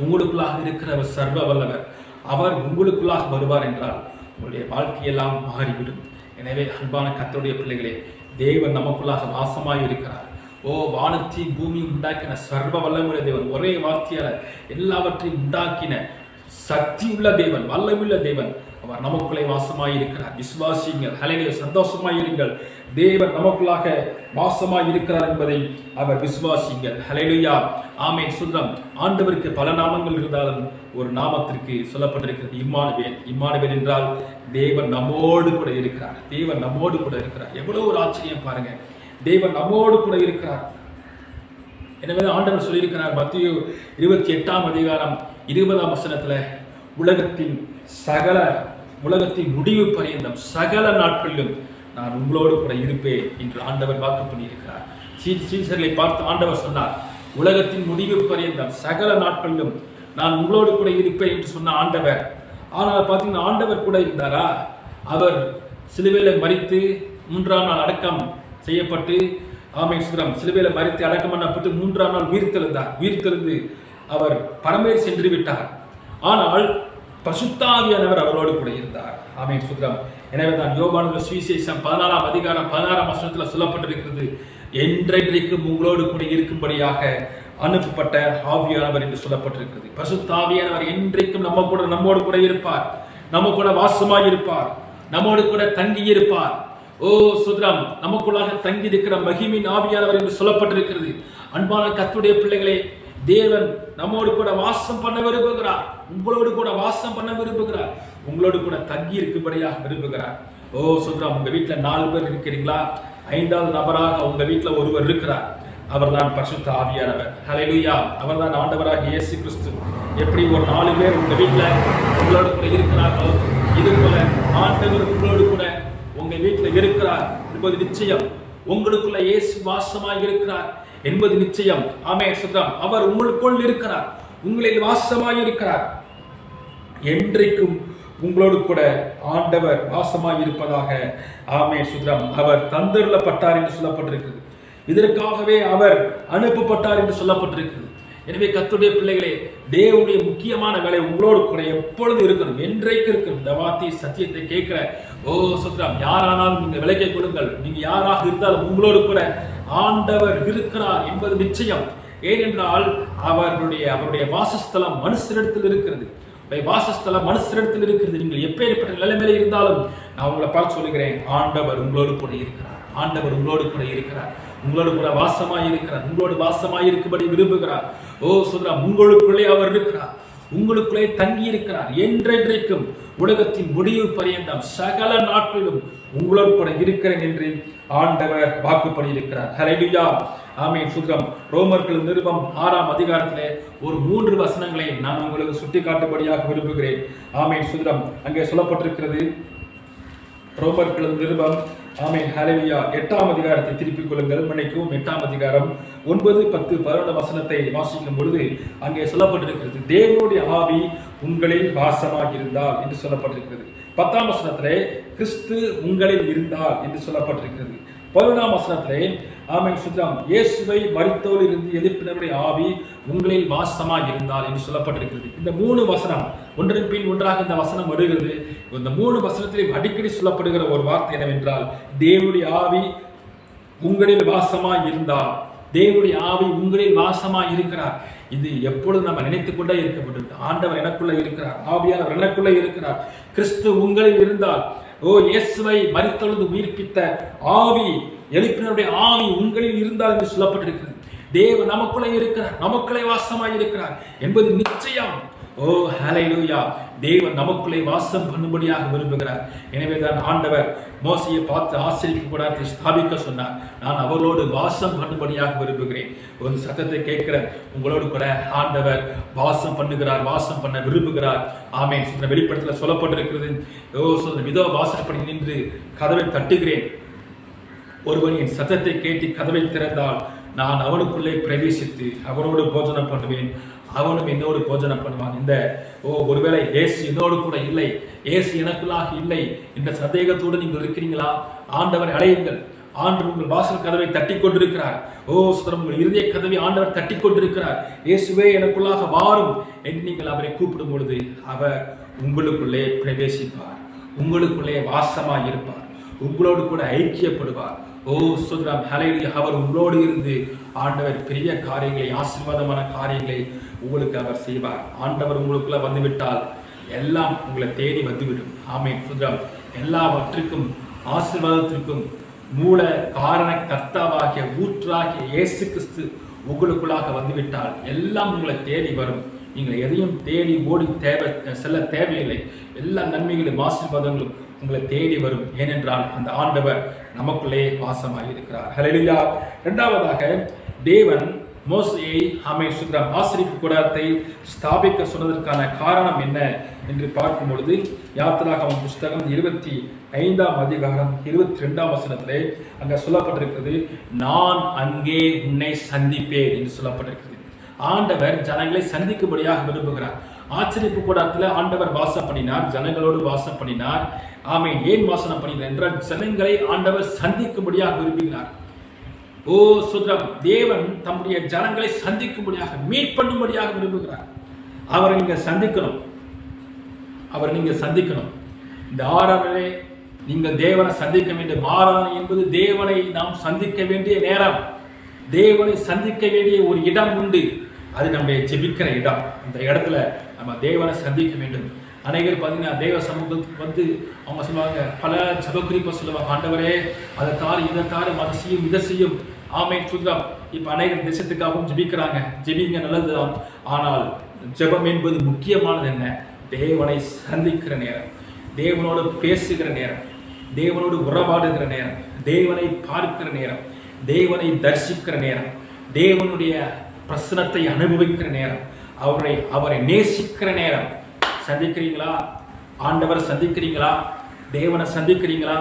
உங்களுக்குள்ளாக இருக்கிறவர் சர்வ வல்லவர். அவர் உங்களுக்குள்ளாக வருவார் என்றால் உங்களுடைய வாழ்க்கையெல்லாம் மாறிவிடும். எனவே அன்பான கர்த்தருடைய பிள்ளைகளே, தேவன் நமக்குள்ளாக வாசமாய் இருக்கிறார். வானத்தையும் பூமியும் உண்டாக்கின சர்வ வல்லமுள்ள தேவன், ஒரே வார்த்தையால் எல்லாவற்றையும் உண்டாக்கின சக்தி உள்ள தேவன், வல்லமுள்ள தேவன், அவர் நமக்குள்ளே வாசமாய் இருக்கிறார். விசுவாசியுங்கள். ஹல்லேலூயா. சந்தோஷமாய் இருங்கள். தேவன் நமக்குள்ளாக வாசமாய் இருக்கிறார் என்பதை அவர் விசுவாசியுங்கள். ஹல்லேலூயா. ஆமென். சுந்தரம். ஆண்டவருக்கு பல நாமங்கள் இருந்தாலும் ஒரு நாமத்திற்கு சொல்லப்பட்டிருக்கிறது இம்மானுவேல். இம்மானுவேல் என்றால் தேவன் நம்மோடு கூட இருக்கிறார். தேவன் நம்மோடு கூட இருக்கிறார். எவ்வளவு ஒரு ஆச்சரியம் பாருங்க. தேவன் நம்மோடு கூட இருக்கிறார். எனவே ஆண்டவர் சொல்லியிருக்கிறார் மத்தேயு 28ஆம் அதிகாரம் 20ஆம் வசனத்துல, உலகத்தின் முடிவு பரியந்தம் சகல நாட்களிலும் நான் உங்களோடு கூட இருப்பேன் என்று ஆண்டவர் வாக்கு பண்ணியிருக்கிறார். சீசர்களை பார்த்து ஆண்டவர் சொன்னார், உலகத்தின் முடிவு பரியந்தம் சகல நாட்களிலும் நான் உங்களோடு கூட இருப்பேன் என்று சொன்ன ஆண்டவர். ஆனால் பார்த்தீங்கன்னா, ஆண்டவர் கூட இருந்தாரா? அவர் சிலுவையில மரித்து 3ஆம் நாள் அடக்கம் செய்யப்பட்டு, ஆமென் சுதரம், சிலுவையில மரித்து அடக்கம் பண்ணப்பட்டு 3ஆம் நாள் உயிர்த்தெழுந்து அவர் பரமேறி சென்று விட்டார். ஆனால் பரிசுத்த ஆவியானவர் அவரோடு கூட இருந்தார். ஆமென் சுதரம். எனவே தான் யோவான் சுவிசேஷம் 14ஆம் அதிகாரம் 16ஆம் வசனத்துல சொல்லப்பட்டிருக்கிறது, என்றைக்கும் உங்களோடு கூட இருக்கும்படியாக அனுப்பப்பட்ட ஆவியானவர் என்று சொல்லப்பட்டிருக்கிறது. பரிசுத்த ஆவியானவர் என்றைக்கும் நம்மோடு கூட இருப்பார், நம்ம கூட வாசமாய் இருப்பார், நம்மோடு கூட தங்கி இருப்பார். சுதரம், நமக்குள்ளாக தங்கி இருக்கிற மகிமின் ஆவியானவர் என்று சொல்லப்பட்டிருக்கிறது. அன்பான கர்த்தருடைய பிள்ளைகளே, தேவன் நம்மோடு கூட வாசம் பண்ண விரும்புகிறார். உங்களோடு கூட வாசம் பண்ண விரும்புகிறார். உங்களோடு கூட தங்கி இருக்கும்படியாக விரும்புகிறார். சுதரம், உங்க வீட்டுல 4 பேர் இருக்கிறீங்களா? 5வது நபராக உங்க வீட்டுல ஒருவர் இருக்கிறார். அவர்தான் பரிசுத்த ஆவியானவர். ஹல்லேலூயா. அவர்தான் ஆண்டவராக இயேசு கிறிஸ்து. எப்படி ஒரு 4 பேர் உங்க வீட்டுல உங்களோடு கூட இருக்கிறார்களோ, இது போல ஆண்டவர் உங்களோடு கூட உங்க வீட்டுல இருக்கிறார் என்பது நிச்சயம். உங்களுக்குள்ள இயேசு வாசமாக இருக்கிறார் என்பது நிச்சயம். ஆமென் சுதரம். அவர் உங்களுக்குள் இருக்கிறார், உங்களில் வாசமாக இருக்கிறார். என்றைக்கும் உங்களோடு கூட ஆண்டவர் வாசமாக இருப்பதாக. ஆமென் சுதரம். அவர் தந்தருளப்பட்டார் என்று சொல்லப்பட்டிருக்கிறது. இதற்காகவே அவர் அனுப்பப்பட்டார் என்று சொல்லப்பட்டிருக்கிறது. எனவே கர்த்தருடைய பிள்ளைகளே, தேவனுடைய முக்கியமான வேலை உங்களோடு கூட எப்பொழுது இருக்கணும், என்றைக்கு இருக்கணும். இந்த வார்த்தை சத்தியத்தை கேட்கிற சுதரம், யாரானாலும் நீங்க விலைக்கை கொடுங்கள். நீங்க யாராக இருந்தாலும் உங்களோடு கூட ஆண்டவர் இருக்கிறார் என்பது நிச்சயம். ஏனென்றால் அவருடைய வாசஸ்தலம் மனுஷரிடத்தில் இருக்கிறது. வாசஸ்தலம் மனுஷரிடத்தில் இருக்கிறது. நீங்கள் எப்பேற்பட்ட நிலைமையில இருந்தாலும் நான் உங்களை பார்த்து சொல்லுகிறேன், ஆண்டவர் உங்களோடு கூட இருக்கிறார். ஆண்டவர் உங்களோடு கூட இருக்கிறார். உங்களோடு கூட வாசமாய் இருக்கிறார். உங்களோடு வாசமாய் இருக்கும்படி விரும்புகிறார். சுதரம், உங்களுக்குள்ளே அவர் இருக்கிறார், உங்களுக்குள்ளே தங்கி இருக்கிறார். என்றென்றைக்கும் உலகத்தின் முடிவு பரியந்தம் சகல நாட்களிலும் உங்களோடு கூட இருக்கிறேன் என்று ஆண்டவர் வாக்குப்படி இருக்கிறார். ஹல்லேலூயா. ஆமென் சுதரம். ரோமர்கள் நிருபம் 6ஆம் அதிகாரத்திலே ஒரு 3 வசனங்களை நான் உங்களுக்கு சுட்டிக்காட்டும்படியாக விரும்புகிறேன். ஆமென் சுதரம். அங்கே சொல்லப்பட்டிருக்கிறது, ரோமர்கள் நிருபம், ஆமென் ஹல்லேலூயா, 8ஆம் அதிகாரத்தை திருப்பிக் கொள்ளுங்கள். மன்னிக்கவும், 8ஆம் அதிகாரம் 9, 10, 11 வசனத்தை வாசிக்கும் பொழுது அங்கே சொல்லப்பட்டிருக்கிறது, தேவனுடைய ஆவி உங்களில் வாசமாக இருந்தால் என்று சொல்லப்பட்டிருக்கிறது. 10ஆம் வசனத்திலே கிறிஸ்து உங்களில் இருந்தால் என்று சொல்லப்பட்டிருக்கிறது. 11ஆம் வசனத்திலே ஆமென் சுதரம், இயேசுவை மரித்தோரில் இருந்து எழுப்பினவருடைய ஆவி உங்களில் வாசமாக இருந்தால் என்று சொல்லப்பட்டிருக்கிறது. இந்த 3 வசனம் ஒன்றின் பின் ஒன்றாக இந்த வசனம் வருகிறது. இந்த 3 வசனத்திலும் அடிக்கடி சொல்லப்படுகிற ஒரு வார்த்தை என்னவென்றால், தேவனுடைய ஆவி உங்களில் வாசமாய் இருந்தால். தேவனுடைய ஆவி உங்களில் வாசமாய் இருக்கிறார். இது எப்பொழுது நம்ம நினைத்துக் கொண்டே இருக்கப்பட்டது. ஆண்டவர் எனக்குள்ள இருக்கிறார், ஆவியானவர் எனக்குள்ள இருக்கிறார். கிறிஸ்து உங்களில் இருந்தால், இயேசுவை மரித்தொழுது உயிர்ப்பித்த ஆவி, எழுப்பினருடைய ஆவி உங்களில் இருந்தால் என்று சொல்லப்பட்டிருக்கிறது. தேவன் நமக்குள்ளே இருக்கிறார், நமக்குள்ளே வாசமாய் இருக்கிறார் என்பது நிச்சயம். ஹல்லேலூயா. தேவன் நமக்குள்ளே வாசம் பண்ணும்படியாக விரும்புகிறார். எனவேதான் ஆண்டவர் மோசையை பார்த்து ஆசீர்வதிக்க கூடாது ஸ்தாபிக்க சொன்னார். நான் அவர்களோடு வாசம் பண்ணும்படியாக விரும்புகிறேன். ஒரு சத்தத்தை கேட்கிற உங்களோடு கூட ஆண்டவர் வாசம் பண்ணுகிறார், வாசம் பண்ண விரும்புகிறார். ஆமென். வெளிப்படத்தில் சொல்லப்பட்டிருக்கிறது, விதவ வாசற்படி நின்று கதவை தட்டுகிறேன், ஒருவன் என் சத்தத்தை கேட்டு கதவை திறந்தால் நான் அவனுக்குள்ளே பிரவேசித்து அவனோடு போஜனம் பண்ணுவேன், அவனும் என்னோடு போஜனம் பண்ணுவான். இந்த ஒருவேளை இயேசு என்னோடு கூட இல்லை, இயேசு எனக்குள்ளாக இல்லை என்ற சந்தேகத்தோடு நீங்கள் இருக்கிறீங்களா? ஆண்டவரை அழையுங்கள். ஆண்டவர் உங்கள் வாசல் கதவை தட்டி கொண்டிருக்கிறார். சுதரம் உங்கள் இருதய கதவை ஆண்டவர் தட்டி கொண்டிருக்கிறார். இயேசுவே எனக்குள்ளாக வாரும் என்று நீங்கள் அவரை கூப்பிடும் பொழுது அவர் உங்களுக்குள்ளே பிரவேசிப்பார், உங்களுக்குள்ளே வாசமாய் இருப்பார், உங்களோடு கூட ஐக்கியப்படுவார். சுதரம் ஹல்லேலூயா. அவர் உங்களோடு இருந்து ஆண்டவர் பெரிய காரியங்களை, ஆசீர்வாதமான காரியங்களை உங்களுக்கு அவர் செய்வார். ஆண்டவர் உங்களுக்குள்ள வந்துவிட்டால் எல்லாம் உங்களை தேடி வந்துவிடும். ஆமென். சுதரம் எல்லாவற்றுக்கும் ஆசீர்வாதத்திற்கும் மூல காரண கர்த்தாவாகிய ஊற்றாகிய இயேசு கிறிஸ்து உங்களுக்குள்ளாக வந்துவிட்டால் எல்லாம் உங்களை தேடி வரும். நீங்கள் எதையும் தேடி ஓடி செல்ல தேவையில்லை. எல்லா நன்மைகளும் ஆசீர்வாதங்களும் உங்களை தேடி வரும். ஏனென்றால் அந்த ஆண்டவர் நமக்குள்ளே வாசமாக இருக்கிறார். ஹல்லேலூயா. இரண்டாவதாக தேவன் மோசேயை சுதரம் ஆசரிப்பு கூடாரத்தை ஸ்தாபிக்க சொன்னதற்கான காரணம் என்ன என்று பார்க்கும் பொழுது யாத்திராகமம் புஸ்தகம் 25ஆம் அதிகாரம் 22ஆம் வசனத்திலே அங்க சொல்லப்பட்டிருக்கிறது, நான் அங்கே உன்னை சந்திப்பேன் என்று சொல்லப்பட்டிருக்கிறது. ஆண்டவர் ஜனங்களை சந்திக்கும்படியாக விரும்புகிறார். ஆச்சரிப்பு கூடாரத்தில் ஆண்டவர் வாசம் பண்ணினார், ஜனங்களோடு வாசம் பண்ணினார். ஆமென். ஏன் வாசனம் பண்ணினார் என்றால் ஜனங்களை ஆண்டவர் சந்திக்கும்படியாக விரும்புகிறார். சுதரம் தேவன் தம்முடைய ஜனங்களை சந்திக்கும்படியாக, மீட் பண்ணும்படியாக விரும்புகிறார். அவரை நீங்க சந்திக்கணும், அவரை நீங்க சந்திக்கணும். இந்த ஆராதனை நீங்கள் தேவனை சந்திக்க வேண்டும். ஆராதனை என்பது தேவனை நாம் சந்திக்க வேண்டிய நேரம், தேவனை சந்திக்க வேண்டிய ஒரு இடம் உண்டு. அது நம்முடைய ஜெபிக்கிற இடம். அந்த இடத்துல நம்ம தேவனை சந்திக்க வேண்டும். அனைவரும் பார்த்தீங்கன்னா தேவ சமூகத்துக்கு வந்து அவங்க சொல்லுவாங்க, பல ஜெபக்குறிப்பை சொல்லுவாங்க, ஆண்டவரே அதை தாரு, இதை தாரு, அதை செய்யும், இதை செய்யும். ஆமென். சுதரம் இப்போ அனைவரும் தேசத்துக்காகவும் ஜெபிக்கிறாங்க. ஜெபிங்க, நல்லதுதான். ஆனால் ஜெபம் என்பது முக்கியமானது என்ன? தேவனை சந்திக்கிற நேரம், தேவனோடு பேசுகிற நேரம், தேவனோடு உறவாடுகிற நேரம், தேவனை பார்க்கிற நேரம், தேவனை தரிசிக்கிற நேரம், தேவனுடைய பிரசனத்தை அனுபவிக்கிற நேரம், அவரை நேசிக்கிற நேரம். சந்திக்கிறீங்களா? ஆண்டவரை சந்திக்கிறீங்களா? தேவனை சந்திக்கிறீங்களா?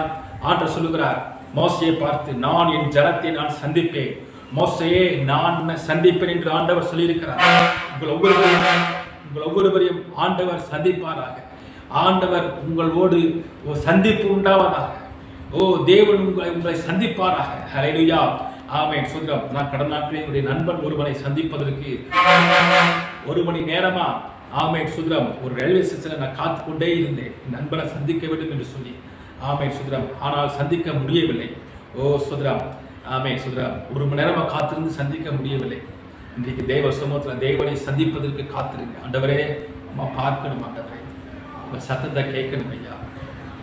ஆண்டவர் சொல்லுகிறார் மோசேயை பார்த்து, நான் என் ஜனத்தை நான் சந்திப்பேன். மோசேயே நான் உன்னை சந்திப்பேன் என்று ஆண்டவர் சொல்லியிருக்கிறார். உங்கள் ஒவ்வொருவரையும் ஆண்டவர் சந்திப்பாராக. ஆண்டவர் உங்களோடு சந்திப்பு உண்டாவதாக. தேவன் உங்களை சந்திப்பாராக. ஹல்லேலூயா. ஆமென். சுதரம் நான் கடந்த நாட்களில் என்னுடைய நண்பன் ஒருவனை சந்திப்பதற்கு 1 மணி நேரமா ஆமென் சுதரம் ஒரு ரயில்வே ஸ்டேஷனில் நான் காத்து கொண்டே இருந்தேன், நண்பனை சந்திக்க வேண்டும் என்று சொல்லி. ஆமென் சுதரம். ஆனால் சந்திக்க முடியவில்லை. சுதரம் ஆமென் சுதரம் 1 மணி நேரமா காத்திருந்து சந்திக்க முடியவில்லை. இன்றைக்கு தேவ சமூகத்தில் தேவனை சந்திப்பதற்கு காத்திருங்க. ஆண்டவரே அம்மா பார்க்கணும், ஆண்டவரே உங்கள் சத்தத்தை கேட்கணும் ஐயா,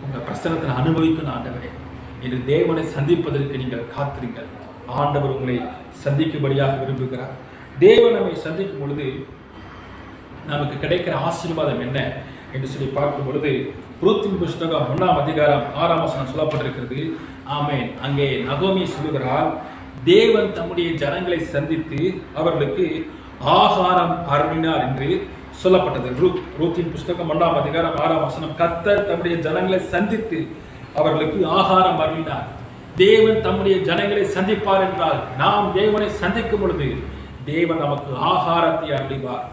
உங்கள் பிரசனத்தை அனுபவிக்கணும் ஆண்டவரே என்று தேவனை சந்திப்பதற்கு நீங்கள் காத்திருங்கள். ஆண்டவர் உங்களை சந்திக்கும்படியாக விரும்புகிறார். தேவன் நம்மை சந்திக்கும் பொழுது நமக்கு கிடைக்கிற ஆசீர்வாதம் என்ன என்று சொல்லி பார்க்கும் பொழுது ரூத்தின் புஸ்தகம் 1ஆம் அதிகாரம் 6ஆம் வசனம் சொல்லப்பட்டிருக்கிறது. ஆமென். அங்கே நகோமி சொல்லுகிறார், தேவன் தம்முடைய ஜனங்களை சந்தித்து அவர்களுக்கு ஆகாரம் அருளினார் என்று சொல்லப்பட்டது. ரூத்தின் புஸ்தகம் 1ஆம் அதிகாரம் 6ஆம் வசனம், கர்த்தர் தம்முடைய ஜனங்களை சந்தித்து அவர்களுக்கு ஆகாரம் அருளினார். தேவன் தம்முடைய ஜனங்களை சந்திப்பார் என்றால் நாம் தேவனை சந்திக்கும் பொழுது தேவன் நமக்கு ஆகாரத்தை அருளிவார்.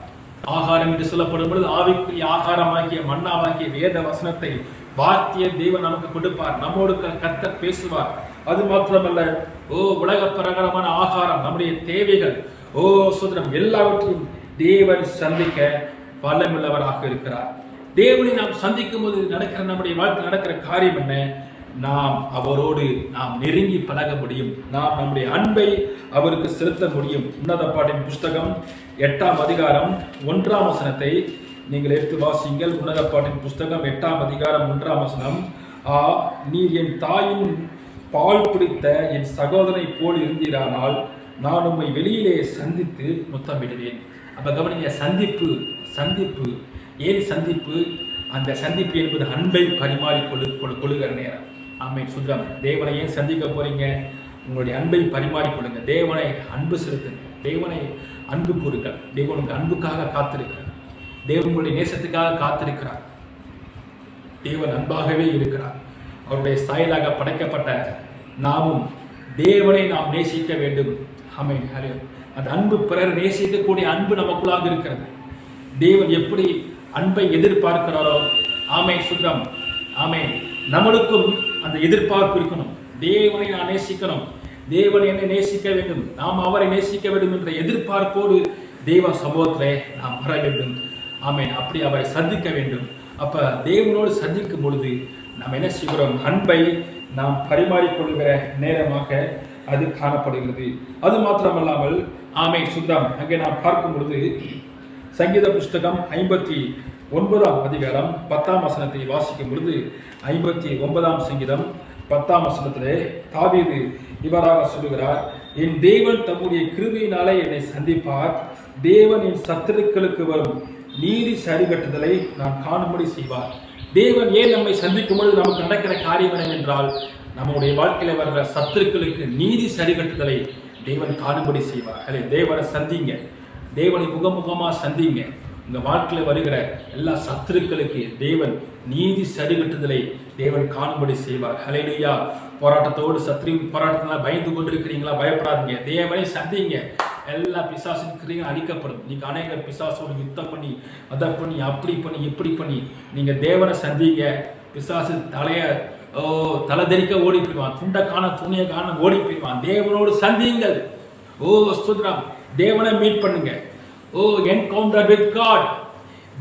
ஆகாரம் என்று சொல்லப்படும் பொழுது ஆவிக்குரிய ஆகாரமாகிய மன்னாவாகிய வேத வசனத்தை வார்த்தையை தேவன் நமக்கு கொடுப்பார். நம்மோடு கர்த்தர் பேசுவார். அது மாத்திரமல்ல, உலக பிரகாரமான ஆகாரம், நம்முடைய தேவைகள், சுதரம் எல்லாவற்றையும் தேவன் சந்திக்க வல்லமுள்ளவராக இருக்கிறார். தேவனை நாம் சந்திக்கும் போது நம்முடைய வாழ்க்கையில் நடக்கிற காரியம் என்ன? நாம் அவரோடு நெருங்கி பழக முடியும். நாம் நம்முடைய அன்பை அவருக்கு செலுத்த முடியும். உன்னத பாட்டின் புஸ்தகம் 8ஆம் அதிகாரம் 1ஆம் வசனத்தை நீங்கள் எடுத்து வாசிங்கள். உன்னத பாட்டின் புஸ்தகம் 8ஆம் அதிகாரம் 1ஆம் வசனம், நீர் என் தாயின் பால் பிடித்த என் சகோதரனை போல் இருந்தீரானால் நான் உம்மை வெளியிலே சந்தித்து முத்தமிடுவேன். அப்ப கவனிங்க, சந்திப்பு ஏன் சந்திப்பு? அந்த சந்திப்பு என்பது அன்பை பரிமாறி கொள்ளுகிற நேரம். ஆமென் சுதரம். தேவனை ஏன் சந்திக்க போறீங்க? உங்களுடைய அன்பை பரிமாறிக்கொள்ளுங்க. தேவனை அன்பு செலுத்துங்க. தேவனை அன்பு கூறுங்கள். தேவனுக்கு அன்புக்காக காத்திருக்கிறார். தேவன் உங்களுடைய நேசத்துக்காக காத்திருக்கிறார். தேவன் அன்பாகவே இருக்கிறார். அவருடைய சாயலாக படைக்கப்பட்ட நாமும் தேவனை நாம் நேசிக்க வேண்டும். ஆமென். அந்த அன்பு, பிறர் நேசிக்கக்கூடிய அன்பு நமக்குள்ளாக இருக்கிறது. தேவன் எப்படி அன்பை எதிர்பார்க்கிறாரோ, ஆமென், சுத்தம், ஆமென், நம்மளுக்கும் அந்த எதிர்பார்ப்பு இருக்கணும். தேவனை நான் நேசிக்கணும், தேவன் என்னை நேசிக்க வேண்டும், நாம் அவரை நேசிக்க வேண்டும் என்ற எதிர்பார்ப்போடு தேவ சமூகத்திலே நாம் வர வேண்டும். ஆமென். அப்படி அவரை சந்திக்க வேண்டும். அப்ப தேவனோடு சந்திக்கும் பொழுது நாம் என்ன செய்கிறோம்? அன்பை நாம் பரிமாறிக்கொள்கிற நேரமாக அது காணப்படுகிறது. அது மாத்திரமல்லாமல், ஆமென், சுத்தம், அங்கே நாம் பார்க்கும் பொழுது சங்கீத புஸ்தகம் 59ஆம் அதிகாரம் 10ஆம் வசனத்தை வாசிக்கும் பொழுது, 59ஆம் சங்கீதம் 10ஆம் வசனத்திலே தாவீது இவராக சொல்லுகிறார், என் தேவன் தம்முடைய கிருபையினாலே என்னை சந்திப்பார், தேவன் என் சத்துருக்களுக்கு வரும் நீதி சரிகட்டுதலை நான் காணும்படி செய்வார். தேவன் ஏன் நம்மை சந்திக்கும் பொழுது நமக்கு நடக்கிற காரியம் என்னவென்றால், நம்முடைய வாழ்க்கையில வர்ற சத்துருக்களுக்கு நீதி சரிகட்டுதலை தேவன் காணும்படி செய்வார். தேவனை சந்திங்க, தேவனை முகமுகமா சந்திங்க. உங்க வாழ்க்கையில வருகிற எல்லா சத்துருக்களுக்கு தேவன் நீதி சரிகட்டுதலை தேவன் காணும்படி செய்வார். ஹல்லேலூயா. போராட்டத்தோடு சத்துரு போராட்டத்தினால பயந்து கொண்டிருக்கிறீங்களா? பயப்படாதீங்க, தேவனை சந்திங்க. எல்லா பிசாசின் கிரியையும் அழிக்கப்படும். நீங்க அநேக பிசாசோடு யுத்தம் பண்ணி, அதை பண்ணி, அப்படி பண்ணி, இப்படி பண்ணி நீங்க தேவனை சந்திங்க. பிசாசு தலை தெறிக்க ஓடி போயிடுவான், துண்டை காண துணியை காண ஓடி போயிடுவான். தேவனோடு சந்தியுங்கள். ஸ்தோத்திரம். தேவனை மீட் பண்ணுங்க. Encounter with God.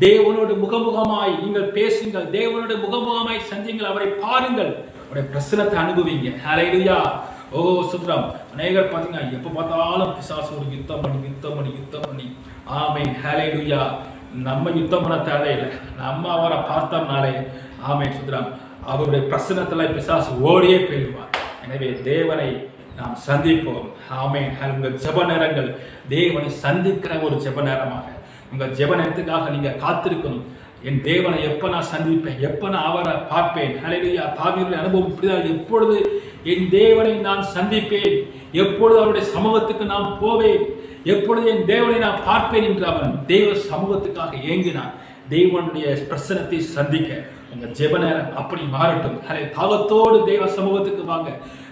தேவனோடு முகமுகமாய் நீங்கள் பேசுங்கள், தேவனோடு முகமுகமாய் சந்தியுங்கள், அவரை பாருங்கள், அவருடைய பிரசனத்தை அனுபவிங்க. ஹல்லேலூயா. சுத்ரம். அநேகர் பார்த்தீங்கன்னா எப்போ பார்த்தாலும் பிசாசோடு யுத்தம் பண்ணி. ஆமென். ஹல்லேலூயா. நம்ம யுத்தம் பண்ண தேவையில்லை, நம்ம அவரை பார்த்தோம்னாலே, ஆமென், சுத்ரம், அவருடைய பிரசனத்துல பிசாசு ஓடியே போயிடுவார். எனவே தேவனை நாம் சந்திப்போம். ஆமென். உங்கள் ஜெப நேரங்கள் தேவனை சந்திக்கிற ஒரு ஜெப நேரமாக, உங்கள் ஜெப நேரத்துக்காக நீங்க காத்திருக்கணும். என் தேவனை எப்ப நான் சந்திப்பேன், எப்ப நான் அவரை பார்ப்பேன். ஹல்லேலூயா. தாவீதுடைய அனுபவம் இப்படிதான். எப்பொழுது என் தேவனை நான் சந்திப்பேன், எப்பொழுது அவருடைய சமூகத்துக்கு நான் போவேன், எப்பொழுது என் தேவனை நான் பார்ப்பேன் என்று அவன் தேவ சமூகத்துக்காக ஏங்கினான். தேவனுடைய பிரசனத்தை சந்திக்க உங்க ஜெப நேரம் அப்படி மாறட்டும். தாகத்தோடு தேவ சமூகத்துக்கு வாங்க.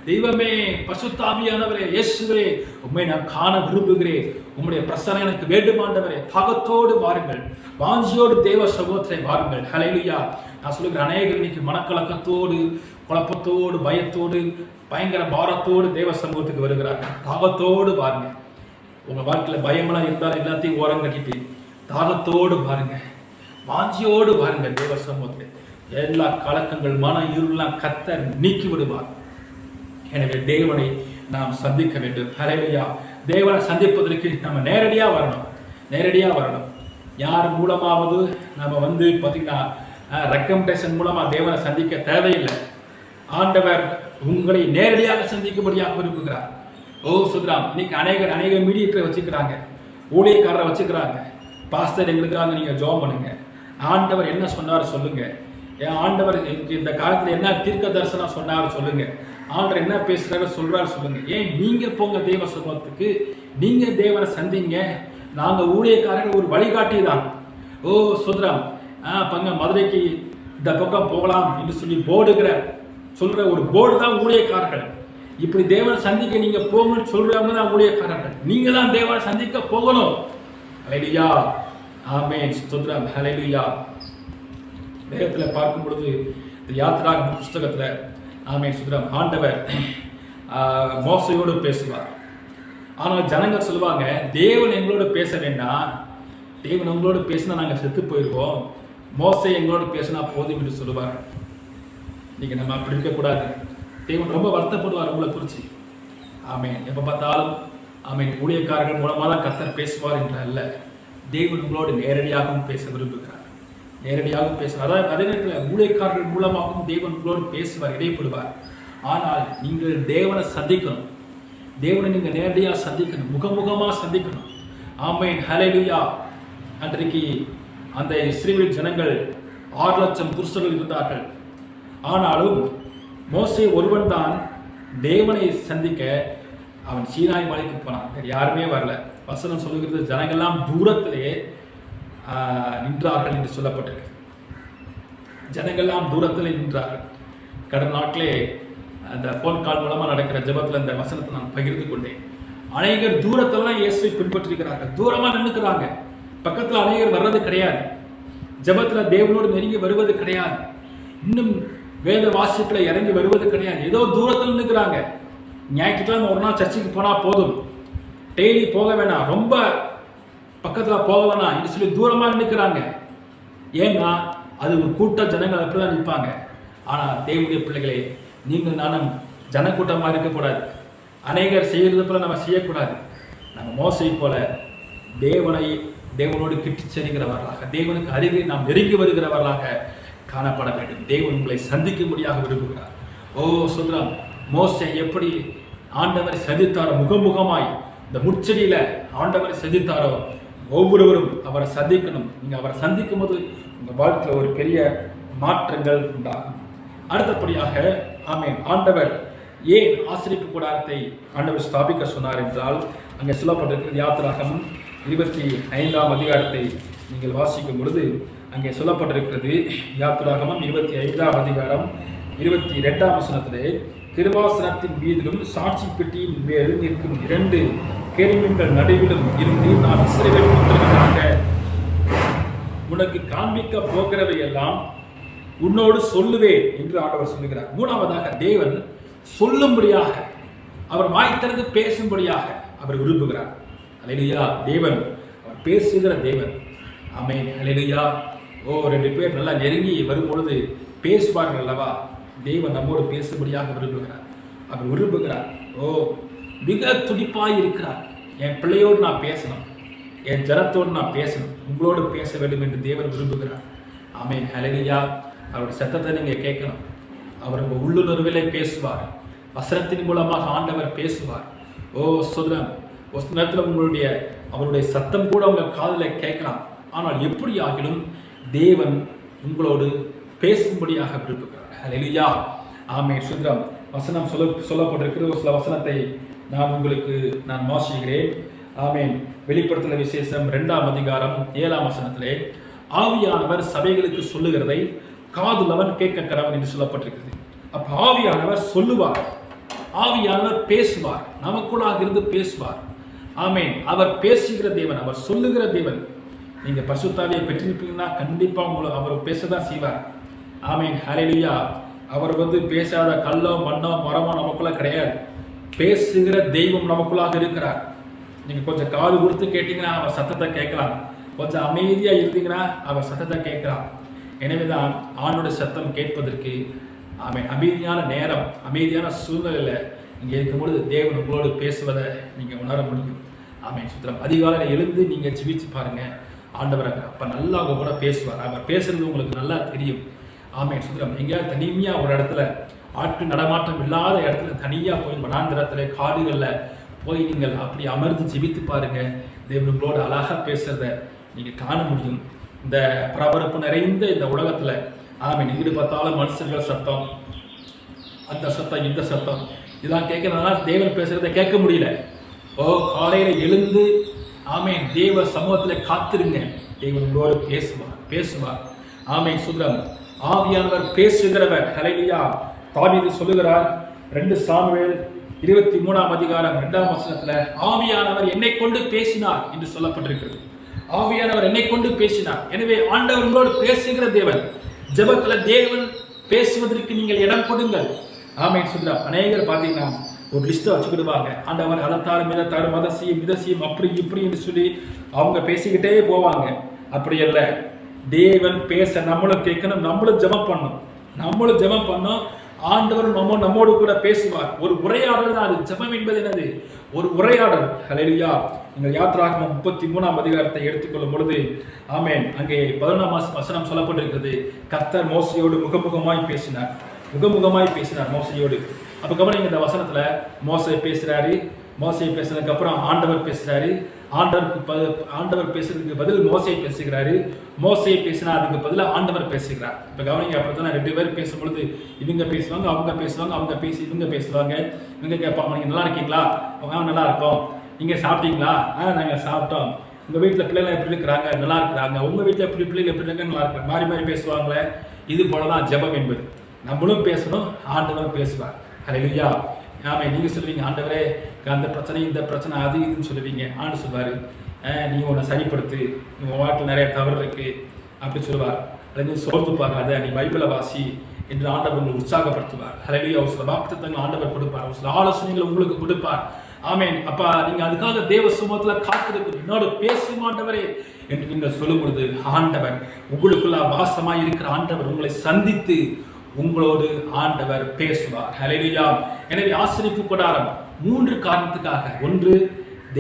தெய்வமே, பரிசுத்த ஆவியானவரே, இயேசுவே, உம்மை நான் காண விரும்புகிறேன், உம்முடைய பிரசன்னம் எனக்கு வேண்டுமாண்டவரே. தாகத்தோடு வாருங்கள், வாஞ்சியோடு தேவ சமூகத்தை வாருங்கள். ஹல்லேலூயா. நான் சொல்லுகிற அநேகர் இன்னைக்கு மனக்கலக்கத்தோடு, குழப்பத்தோடு, பயத்தோடு, பயங்கர பாரத்தோடு தேவ சமூகத்துக்கு வருகிறார்கள். தாகத்தோடு வாருங்க. உங்க வாழ்க்கையில பயமெல்லாம் இருந்தாலும் எல்லாத்தையும் ஓரம் கட்டிட்டு தாகத்தோடு பாருங்க, வாஞ்சியோடு பாருங்க தேவ சமூகத்தை. எல்லா கலக்கங்கள், மன இருளெல்லாம் கர்த்தர் நீக்கி விடுவார். எனவே தேவனை நாம் சந்திக்க வேண்டும். ஹல்லேலூயா. தேவனை சந்திப்பதற்கு நம்ம நேரடியா வரணும். யார் மூலமாவது நம்ம பார்த்தீங்கன்னா ரெக்கமெண்டேஷன் மூலமா தேவனை சந்திக்க தேவையில்லை. ஆண்டவர் உங்களை நேரடியாக சந்திக்கும்படியாக விரும்புகிறார். சுத்ராம். இன்னைக்கு அநேக மீடியேட்டரை வச்சுக்கிறாங்க, ஊழியக்காரரை வச்சுக்கிறாங்க. பாஸ்டர் எங்களுக்காக நீங்க ஜெபம் பண்ணுங்க, ஆண்டவர் என்ன சொன்னார் சொல்லுங்க, ஆண்டவர் இந்த காலத்துல என்ன தீர்க்க தரிசனம் சொன்னார் சொல்லுங்க, ஆண்டவர் என்ன பேசுறாரு சொல்றாரு சொல்லுங்க. ஏன் நீங்க போங்க தேவ சமூகத்துக்கு, நீங்க தேவனை சந்திங்க. நாங்க ஊழியக்காரர்கள் ஒரு வழிகாட்டி தான். சுத்ராம். பங்க மதுரைக்கு இந்த பக்கம் போகலாம் என்று சொல்லி சொல்ற ஒரு போர்டு தான் ஊழியக்காரர்கள். இப்படி தேவனை சந்திக்க நீங்க போகணும்னு சொல்றவங்க தான் ஊழியக்காரர்கள். நீங்க தான் தேவனை சந்திக்க போகணும். ஹல்லேலூயா. ஆமென். ஸ்தோத்திரம். ஹல்லேலூயா. வேதத்துல பார்க்கும் பொழுது இந்த யாத்திராகம புஸ்தகத்துல, ஆமென், ஸ்தோத்திரம், ஆண்டவர் மோசையோடு பேசுவார். ஆனால் ஜனங்கள் சொல்லுவாங்க, தேவன் எங்களோட பேச வேண்டாம், தேவன் உங்களோட பேசினா நாங்கள் செத்து போயிடுவோம், மோசை எங்களோட பேசினா போதும் என்று சொல்லுவார். இன்னைக்கு நம்ம அப்படி இருக்கக்கூடாது. தேவன் ரொம்ப வருத்தப்படுவார் உங்களை குறித்து. ஆமென். எப்போ பார்த்தாலும் ஆமென் ஊழியக்காரர்கள் மூலமாக தான் கர்த்தர் பேசுவார் என்று அல்ல, தேவன் உங்களோடு நேரடியாகவும் பேச விரும்புகிறார். நேரடியாகவும் பேசுவார். அதாவது அதே நேரத்தில் ஊழியக்காரர்கள் மூலமாகவும் தேவன் உங்களோடு பேசுவார், இடைப்படுவார். ஆனால் நீங்கள் தேவனை சந்திக்கணும், தேவனை நீங்கள் நேரடியாக சந்திக்கணும், முகமுகமாக சந்திக்கணும். ஆமென். ஹல்லேலூயா. அன்றைக்கு அந்த இஸ்ரவேல் ஜனங்கள் 6 லட்சம் புருஷர்கள் இருந்தார்கள். ஆனாலும் மோசே ஒருவன் தான் தேவனை சந்திக்க அவன் சீனாய் மலைக்கு போனான். வேறு யாருமே வரல. வசனம் சொல்லுகிறது, ஜனங்கள்லாம் தூரத்திலே நின்றார்கள் என்று சொல்லப்பட்டிருக்கு. ஜனங்கள்லாம் தூரத்தில் நின்றார்கள். கடந்த நாட்டிலே அந்த ஃபோன் கால் மூலமாக நடக்கிற ஜெபத்தில் இந்த வசனத்தை நான் பகிர்ந்து கொண்டேன். அநேகர் தூரத்துலலாம் இயேசுவை பின்பற்றிருக்கிறார்கள், தூரமாக நின்றுக்கிறாங்க, பக்கத்தில் அநேகர் வர்றது கிடையாது, ஜெபத்தில் தேவனோடு நெருங்கி வருவது கிடையாது, இன்னும் வேத வாசிப்புல இறங்கி வருவது கிடையாது, ஏதோ தூரத்தில் நின்றுக்கிறாங்க. ஞாயிற்றுக்கிழமை ஒரு நாள் சர்ச்சுக்கு போனால் போதும், டெய்லி போக வேணாம், ரொம்ப பக்கத்தில் போக வேணாம் என்று சொல்லி தூரமாக நின்றுக்கிறாங்க. ஏன்னா அது ஒரு கூட்ட ஜனங்கள் அப்படிதான் நிற்பாங்க. ஆனால் தேவனுடைய பிள்ளைகளே, நீங்கள் நானும் ஜனக்கூட்டமாக இருக்கக்கூடாது, அநேகர் செய்கிறது போல நம்ம செய்யக்கூடாது. நம்ம மோசை போல தேவனோடு கிட்டி செல்கிறவர்களாக, தேவனுக்கு அருகே நாம் நெருங்கி வருகிறவர்களாக காணப்பட வேண்டும். தேவன் உங்களை சந்திக்கும்படியாக விரும்புகிறார். ஓ சுந்தரம், மோசை எப்படி ஆண்டவரை சந்தித்தாரோ, முகமுகமாய் இந்த முச்செடியில ஆண்டவரை சந்தித்தாரோ, ஒவ்வொருவரும் அவரை சந்திக்கணும். நீங்கள் அவரை சந்திக்கும் போது உங்கள் வாழ்க்கையில் ஒரு பெரிய மாற்றங்கள் உண்டாகும். அடுத்தபடியாக ஆமென், ஆண்டவர் ஏன் ஆசரிப்பு கூடாரத்தை ஆண்டவர் ஸ்தாபிக்க சொன்னார் என்றால், அங்கே சொல்லப்பட்டிருக்கிறது யாத்திராகமம் 25ஆம் அதிகாரத்தை நீங்கள் வாசிக்கும் பொழுது அங்கே சொல்லப்பட்டிருக்கிறது. யாத்திராகமம் 25ஆம் அதிகாரம் 22ஆம் வசனத்திலே, கிருபாசனத்தின் மீதிலும் சாட்சி பெட்டியின் மேலும் இருக்கும் 2 கேருபீன்கள் நடுவிலும் இருந்து நான் இஸ்ரவேல் புத்திரனாக உனக்கு காண்பிக்க போகிறவை எல்லாம் உன்னோடு சொல்லுவேன் என்று ஆண்டவர் சொல்லுகிறார். மூணாவதாக தேவன் சொல்லும்படியாக, அவர் வாய் திறந்து பேசும்படியாக அவர் விரும்புகிறார். அல்லேலூயா. தேவன் அவர் பேசுகிற தேவன். ஆமென். அல்லேலூயா. ஓ, 2 பேர் நல்லா நெருங்கி வரும்பொழுது பேசுவார்கள் அல்லவா? தேவன் நம்மோடு பேசும்படியாக விரும்புகிறார். அவர் விரும்புகிறார். ஓ, மிக துடிப்பாய் இருக்கிறார். என் பிள்ளையோடு நான் பேசணும், என் ஜனத்தோடு நான் பேசணும், உங்களோடு பேச வேண்டும் என்று தேவன் விரும்புகிறார். ஆமென். அல்லேலூயா. அவருடைய சத்தத்தை நீங்கள் கேட்கணும். அவர் உங்கள் உள்ளுணர்விலே பேசுவார். வசனத்தின் மூலமாக ஆண்டவர் பேசுவார். ஓ சுதரம், ஒரு நேரத்தில் அவருடைய சத்தம் கூட உங்கள் காதில் கேட்கலாம். ஆனால் எப்படி ஆகிலும் தேவன் உங்களோடு பேசும்படியாக விரும்புகிறார். அல்லேலூயா. ஆமென். சுதரம், வசனம் சொல்லப்பட்டிருக்கிற ஒரு சில வசனத்தை நான் வாசிக்கிறேன். ஆமென். வெளிப்படுத்தல் விசேஷம் 2ஆம் அதிகாரம் 7ஆம் வசனத்திலே, ஆவியானவர் சபைகளுக்கு சொல்லுகிறதை காதுள்ளவன் கேட்க கடவன் என்று சொல்லப்பட்டிருக்கிறது. அப்ப ஆவியானவர் சொல்லுவார், ஆவியானவர் பேசுவார், நமக்குள்ளாக இருந்து பேசுவார். ஆமென். அவர் பேசுகிற தேவன், அவர் சொல்லுகிற தேவன். நீங்க பரிசுத்த ஆவியை பெற்றிருப்பீங்கன்னா கண்டிப்பா அவர் பேசதான் செய்வார். ஆமென். ஹல்லேலூயா. அவர் பேசாத கல்லோ மண்ணோ மரமோ நமக்குள்ள கிடையாது. பேசுகிற தெய்வம் நமக்குள்ளாக இருக்கிறார். நீங்க கொஞ்சம் காது கொடுத்து கேட்டீங்கன்னா அவர் சத்தத்தை கேட்கலாம், கொஞ்சம் அமைதியா இருந்தீங்கன்னா அவர் சத்தத்தை கேட்கலாம். எனவேதான் ஆண்டோட சத்தம் கேட்பதற்கு அமைதியான நேரம், அமைதியான சூழ்நிலையில் நீங்கள் இருக்கும்பொழுது தேவன் உங்களோடு பேசுவதை நீங்கள் உணர முடியும். ஆமென். சுத்திரம். அதிகாலையில் எழுந்து நீங்கள் ஜெபிச்சு பாருங்க, ஆண்டவர் அப்போ நல்லா அவங்க கூட பேசுவார். அவர் பேசுறது உங்களுக்கு நல்லா தெரியும். ஆமென். சுத்திரம். எங்கேயாவது தனிமையாக ஒரு இடத்துல, ஆட்டு நடமாட்டம் இல்லாத இடத்துல தனியாக போய் வனாந்திரத்துல காடுகளில் போய் நீங்கள் அப்படி அமர்ந்து ஜெபித்து பாருங்க, தேவன் உங்களோடு அழகாக பேசுறத நீங்கள் காண முடியும். இந்த பரபரப்பு நிறைந்த இந்த உலகத்தில் ஆமென், எங்கிட்டு பார்த்தாலும் மனுஷர்கள் சத்தம், அந்த சத்தம் இந்த சத்தம் இதெல்லாம் கேட்கறதுனால தேவன் பேசுறதை கேட்க முடியல. ஓ, காலையில் எழுந்து ஆமென் தேவ சமூகத்தில் காத்திருங்க, தேவன் உங்களோடு பேசுவார். ஆமென். சுதரம். ஆவியானவர் பேசுகிறவர். ஹல்லேலூயா. தாவீது சொல்லுகிறார் 2 சாமுவேல் 23ஆம் அதிகாரம் 2ஆம் வசனத்தில், ஆவியானவர் என்னை கொண்டு பேசினார் என்று சொல்லப்பட்டிருக்கிறது. ஆவியானவர் என்னை கொண்டு பேசினார். எனவே ஆண்டவர் உங்களோடு பேசுகிற தேவன். ஜெபத்தில் தேவன் பேசுவதற்கு நீங்கள் இடம் கொடுங்கள். ஆமென். சுதரம். அநேகர் பார்த்தீங்கன்னா ஒரு லிஸ்ட்டை வச்சுக்கிடுவாங்க. ஆண்டவர் அதைத்தாரும் இதைத்தாரும் அதை செய்யும் இதை செய்யும் அப்படி இப்படி என்று சொல்லி அவங்க பேசிக்கிட்டே போவாங்க. அப்படி அல்ல, தேவன் பேச நம்மளும் கேட்கணும், நம்மளும் ஜெபம் பண்ணணும். ஆண்டவர் நம்மோடு கூட பேசுவார். ஒரு உரையாடல் தான் அது. ஜெபம் என்பது என்னது? ஒரு உரையாடல். ஹல்லேலூயா. நீங்கள் யாத்திராகமம் 33ஆம் அதிகாரத்தை எடுத்துக்கொள்ளும் பொழுது ஆமென், அங்கே 11ஆம் வசனம் சொல்லப்பட்டிருக்கிறது. கர்த்தர் மோசையோடு முகமுகமாய் பேசினார் மோசையோடு. அப்போ கவனிங்க, இந்த வசனத்துல மோசை பேசுறதுக்கு அப்புறம் ஆண்டவர் பேசுறாரு. ஆண்டவர் பேசுறதுக்கு பதில் மோசை பேசுகிறாரு. மோசை பேசினா அதுக்கு பதிலாக ஆண்டவர் பேசுகிறார். இப்போ கவனிங்க, அப்படித்தானே 2 பேர் பேசும்பொழுது இவங்க பேசுவாங்க, அவங்க பேசுவாங்க, அவங்க பேசி இவங்க பேசுவாங்க. இவங்க கேட்பாங்க, நீங்கள் நல்லா இருக்கீங்களா? நல்லா இருக்கோம். நீங்கள் சாப்பிட்டீங்களா? நாங்கள் சாப்பிட்டோம். உங்கள் வீட்டில் பிள்ளைகள் எப்படி இருக்கிறாங்க? நல்லா இருக்கிறாங்க. உங்கள் வீட்டில் எப்படி பிள்ளைகள் எப்படி இருக்காங்க? நல்லா இருக்கிறாங்க. மாறி பேசுவாங்களே. இது போல தான் ஜெபம் என்பது. நம்மளும் பேசணும், ஆண்டவரும் பேசுவார். ஹல்லேலூயா. ஆமே. நீங்க சொல்லுவீங்க, ஆண்டவரே அந்த பிரச்சனை இந்த பிரச்சனை அது இதுன்னு சொல்லுவீங்க. ஆண்டு சொல்வார், நீ உன்னை சரிப்படுத்து, உன் வாழ்க்கையில் நிறைய தவறு இருக்கு அப்படி சொல்லுவார். அல்லது நீ சோர்ந்து பார்க்காத, நீ பைபிளை வாசி என்று ஆண்டவர் உங்களை உற்சாகப்படுத்துவார். ஹல்லேலூயா. ஒரு சில வாக்குத்தத்தங்கள் ஆண்டவர் கொடுப்பார், ஒரு சில ஆலோசனைகளை உங்களுக்கு கொடுப்பார். ஆமேன். அப்பா நீங்க அதுக்காக தேவ சுமத்துல காத்திருக்கு, என்னோட பேசும் ஆண்டவரே என்று நீங்கள் சொல்லும் பொழுது ஆண்டவர் உங்களுக்குள்ள வாசமாய் இருக்கிற ஆண்டவர் உங்களை சந்தித்து உங்களோடு ஆண்டவர் பேசுவார். ஹல்லேலூயா. எனவே ஆசரிப்பு கூடாரம் 3 காரணத்துக்காக: ஒன்று,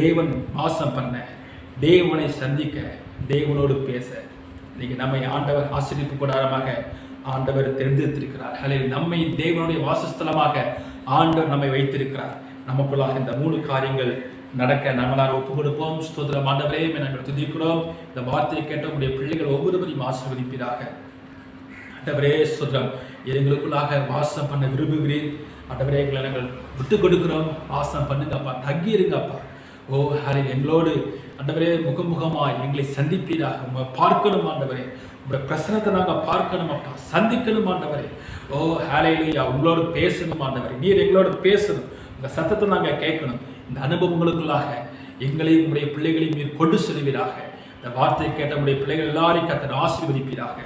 தேவன் வாசம் பண்ண, தேவனை சந்திக்க, தேவனோடு பேச. இன்னைக்கு நம்மை ஆண்டவர் ஆசரிப்பு கூடாரமாக ஆண்டவர் தேர்ந்தெடுத்திருக்கிறார். ஹல்லேலூயா. நம்மை தேவனுடைய வாசஸ்தலமாக ஆண்டவர் நம்மை வைத்திருக்கிறார். நமக்குள்ளாக இந்த 3 காரியங்கள் நடக்க நம்மளால் ஒப்பு கொடுப்போம். ஸ்தோத்திரம். ஆண்டவரே நாங்கள் துதிக்கிறோம். இந்த வார்த்தையை கேட்ட உங்களுடைய பிள்ளைகள் ஒவ்வொருவரையும் ஆசீர்வதிப்பீராக. ஆண்டவரே ஸ்தோத்திரம். எங்களுக்குள்ளாக வாசம் பண்ண விரும்புகிறீர். ஆண்டவரே எங்களை நாங்கள் விட்டு கொடுக்கிறோம். வாசம் பண்ணுங்கப்பா, தங்கி இருங்கப்பா. ஓ ஹல்லேலூயா. எங்களோடு ஆண்டவரே முகமுகமாய் எங்களை சந்திப்பீராக. உங்களை பார்க்கணும் ஆண்டவரே, உங்களுடைய பிரசனத்தை நாங்கள் பார்க்கணும் அப்பா, சந்திக்கணும் ஆண்டவரே. ஓ ஹல்லேலூயா. உங்களோடு பேசணும் ஆண்டவரே, நீர் எங்களோடு பேசணும், இந்த சத்தத்தை நாங்கள் கேட்கணும். இந்த அனுபவங்களுக்குள்ளாக எங்களையும் உங்களுடைய பிள்ளைகளையும் நீர் கொண்டு செல்வீராக. இந்த வார்த்தையை கேட்ட உங்களுடைய பிள்ளைகள் எல்லாரையும் கர்த்தர் ஆசீர்வதிப்பீராக.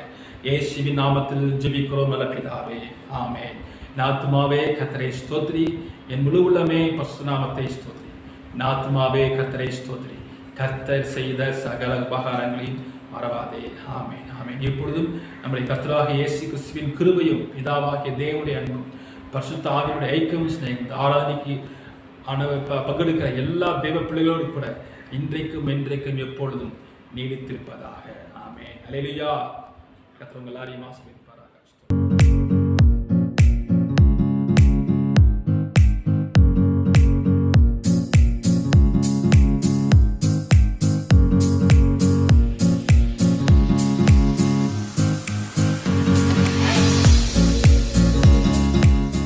இயேசுவின் நாமத்தில் ஜெபிக்கிறோம் நல்ல பிதாவே, ஆமென். என் ஆத்துமாவே கர்த்தரை ஸ்தோத்திரி, என் முழு உள்ளமே பரிசுத்த நாமத்தை ஸ்தோத்திரி. என் ஆத்துமாவே கர்த்தரை ஸ்தோத்திரி, கர்த்தர் செய்த சகல உபகாரங்களையும் மறவாதே. ஆமென், ஆமென். இப்பொழுதும் நம்முடைய கர்த்தராகிய இயேசு கிறிஸ்துவின் கிருபையும் பிதாவாகிய தேவனுடைய அன்பும் பரிசுத்த ஆவியுடைய ஐக்கியமும் சிநேகமும் ஆராதனைக்கு பங்கெடுக்கிற எல்லா தேவ பிள்ளைகளோடு கூட இன்றைக்கும் என்றைக்கும் எப்பொழுதும் நீடித்திருப்பதாக. ஆமென். ஹல்லேலூயா. கர்த்தர் உங்கள் எல்லாரையும் ஆசீர்வதிப்பார்.